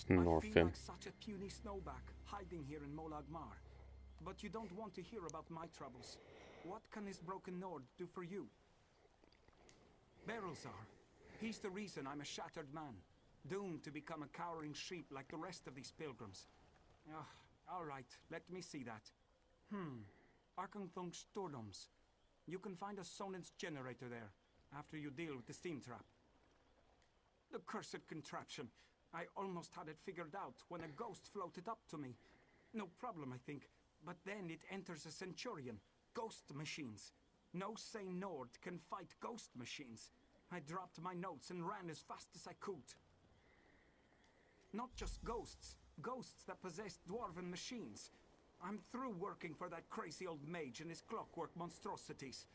Snore I feel fin. like such a puny snowback hiding here in Molag Mar. But you don't want to hear about my troubles. What can this broken Nord do for you? Berylzar. He's the reason I'm a shattered man, doomed to become a cowering sheep like the rest of these pilgrims. All right, let me see that. Arkanthung Stordoms. You can find a Sonance generator there, after you deal with the steam trap. The cursed contraption. I almost had it figured out when a ghost floated up to me. No problem, I think. But then it enters a Centurion. Ghost machines. No sane Nord can fight ghost machines. I dropped my notes and ran as fast as I could. Not just ghosts. Ghosts that possess dwarven machines. I'm through working for that crazy old mage and his clockwork monstrosities.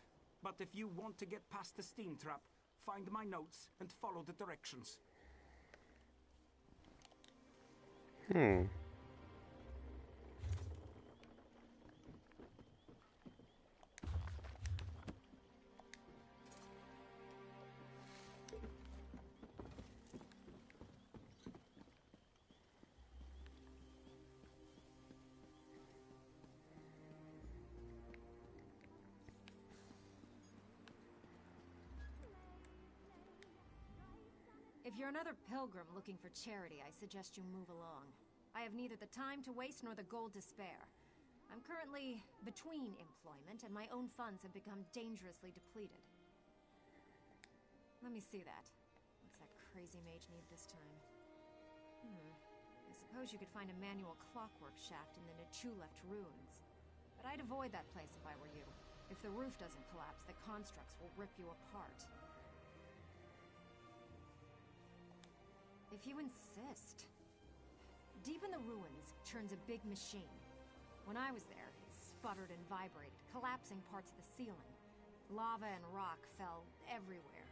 But if you want to get past the steam trap, find my notes and follow the directions. If you're another pilgrim looking for charity, I suggest you move along. I have neither the time to waste nor the gold to spare. I'm currently between employment, and my own funds have become dangerously depleted. Let me see that. What's that crazy mage need this time? I suppose you could find a manual clockwork shaft in the Nachuleft ruins. But I'd avoid that place if I were you. If the roof doesn't collapse, the constructs will rip you apart. If you insist. Deep in the ruins churns a big machine. When I was there, it sputtered and vibrated, collapsing parts of the ceiling. Lava and rock fell everywhere.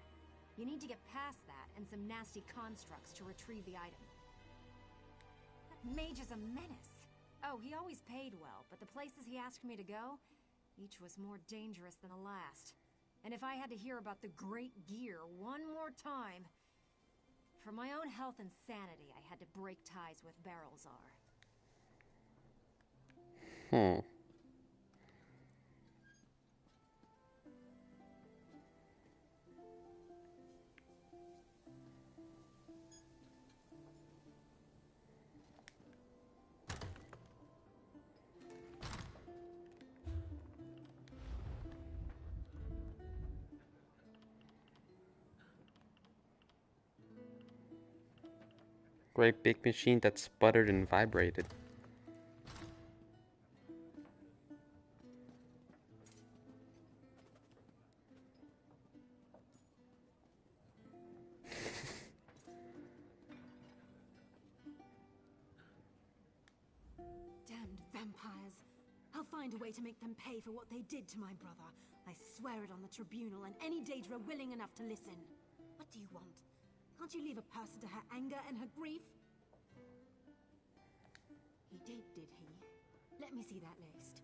You need to get past that and some nasty constructs to retrieve the item. That mage is a menace. Oh, he always paid well, but the places he asked me to go, each was more dangerous than the last. And if I had to hear about the Great Gear one more time... For my own health and sanity, I had to break ties with Berylzar. Great big machine that sputtered and vibrated. Damned vampires. I'll find a way to make them pay for what they did to my brother. I swear it on the tribunal and any Daedra willing enough to listen. What do you want? Can't you leave a person to her anger and her grief? He did he? Let me see that list.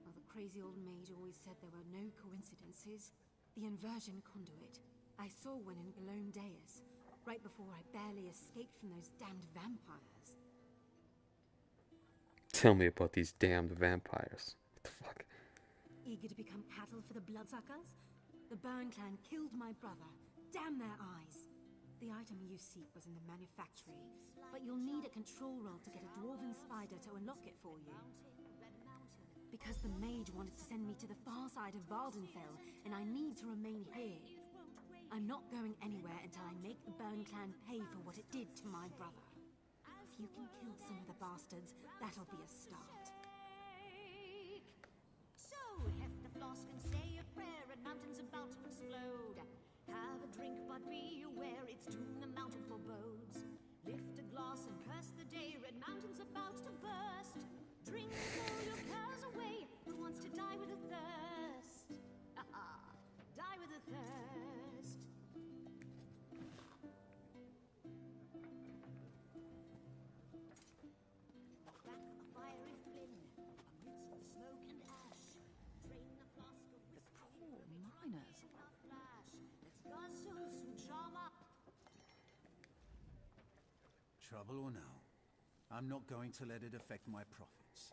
Well, the crazy old mage always said there were no coincidences. The inversion conduit. I saw one in Galome Deus, right before I barely escaped from those damned vampires. Tell me about these damned vampires. What the fuck? Eager to become cattle for the Bloodsuckers? The Burn clan killed my brother. Damn their eyes. The item you seek was in the manufactory, but you'll need a control roll to get a dwarven spider to unlock it for you. Because the mage wanted to send me to the far side of Vardenfell, and I need to remain here. I'm not going anywhere until I make the Burn clan pay for what it did to my brother. If you can kill some of the bastards, that'll be a start. So, heft the flask and say a prayer, and mountains about to explode. Have a drink, but be aware it's doom the mountain forebodes. Lift a glass and curse the day, red mountain's about to burst. Drink all your cares away, who wants to die with a thirst? Die with a thirst. Back a fiery flame, amidst smoke and ash. Drain the flask of whiskey. The poor miners. Let's guzzle some drama. trouble or no, I'm not going to let it affect my profits.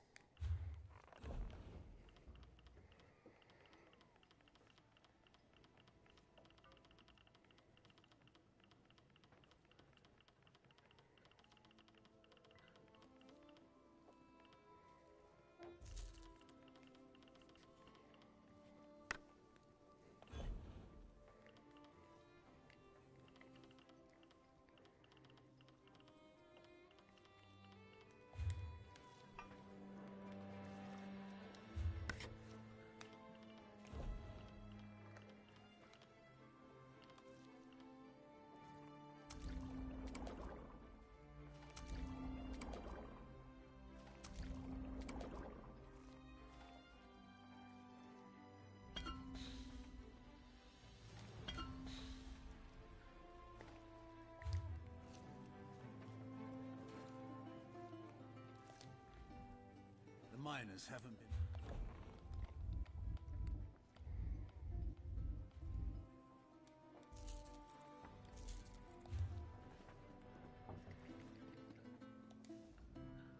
The miners haven't been...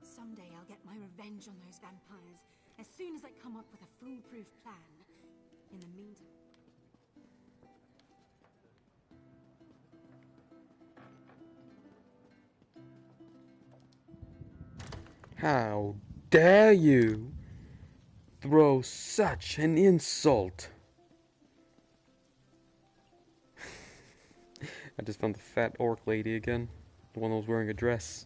Someday I'll get my revenge on those vampires, as soon as I come up with a foolproof plan. In the meantime... How dare you throw such an insult? I just found the fat orc lady again. The one that was wearing a dress.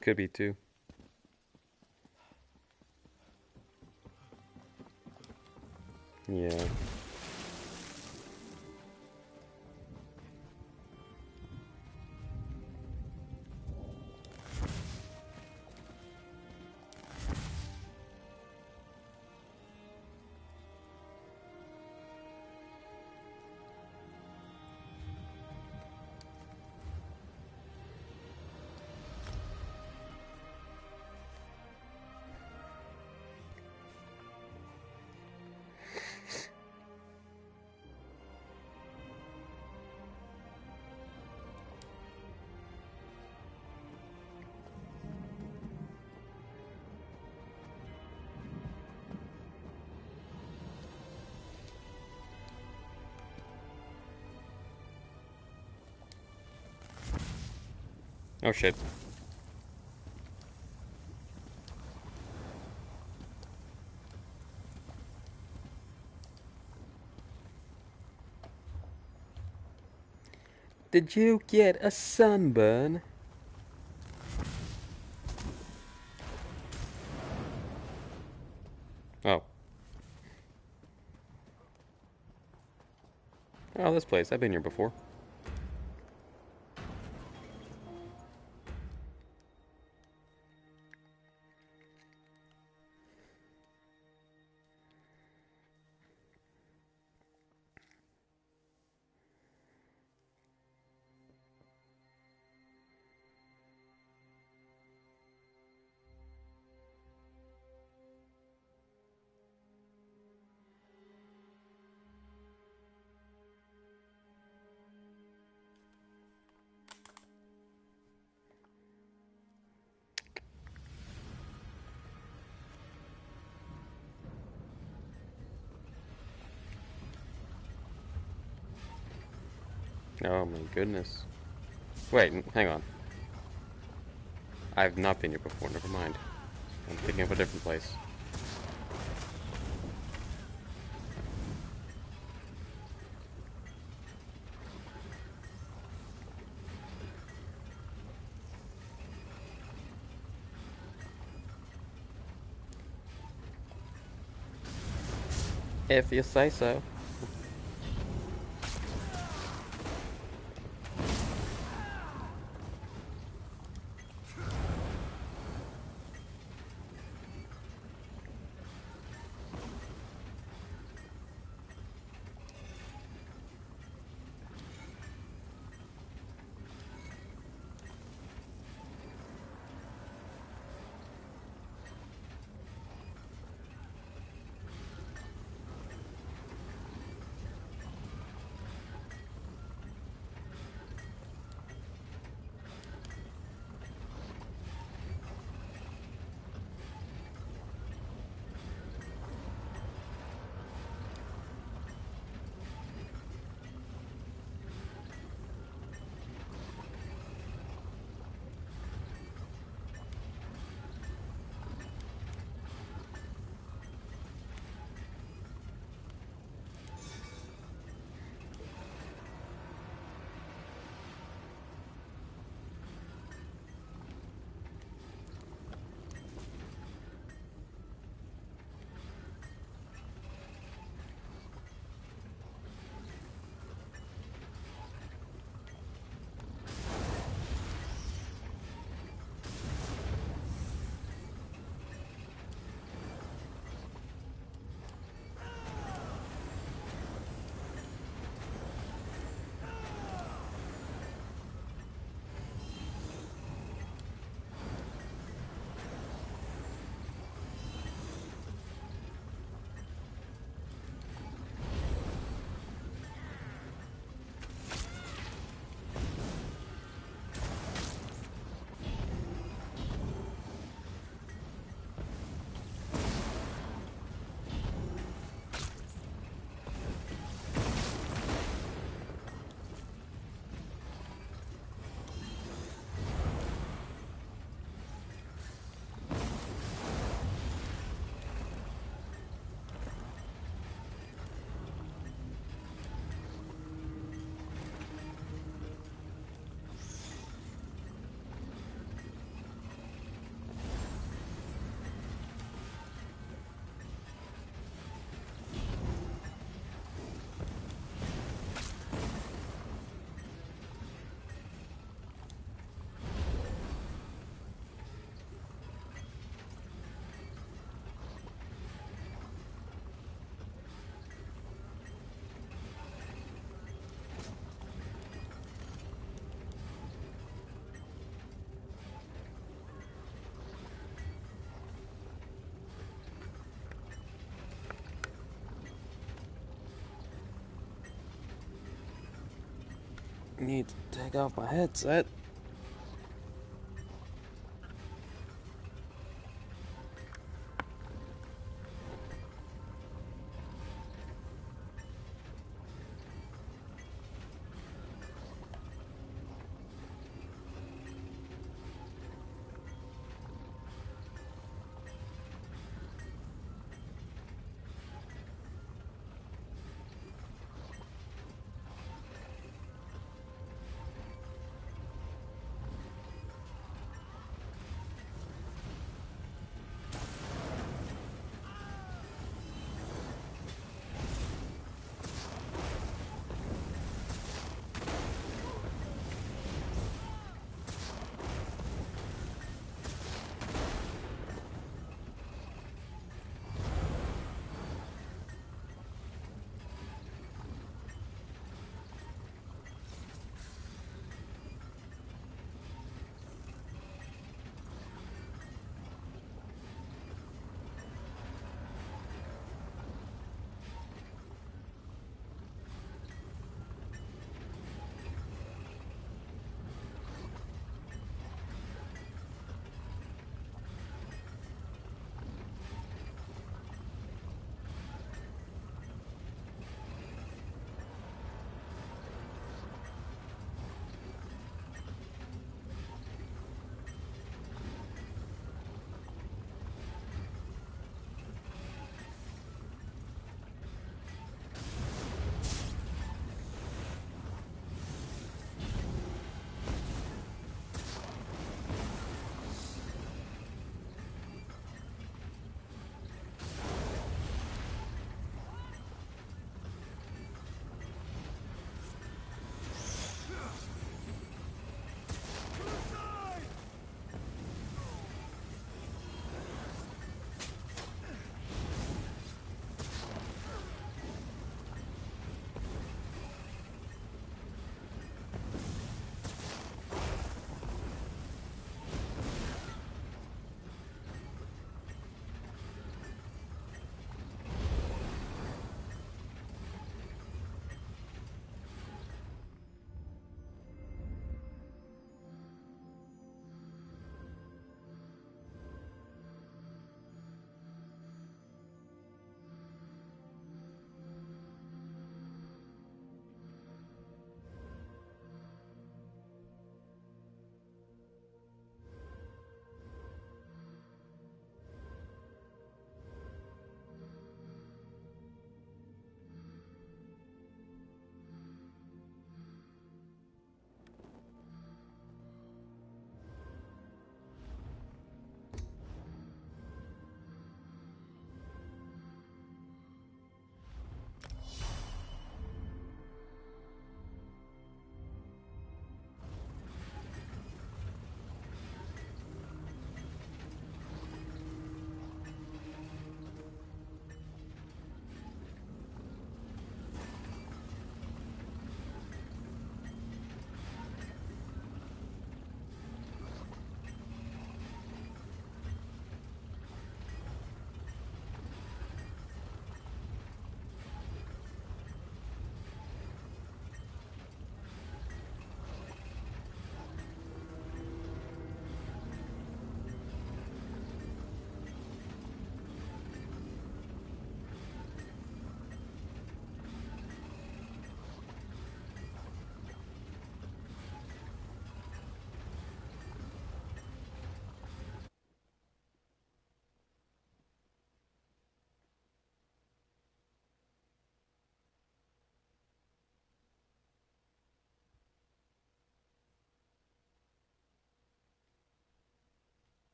Could be too. Yeah. Oh shit. Did you get a sunburn? Oh. Oh, this place. I've been here before. Oh my goodness. Wait, hang on. I've not been here before, never mind. I'm thinking of a different place. If you say so. need to take off my headset.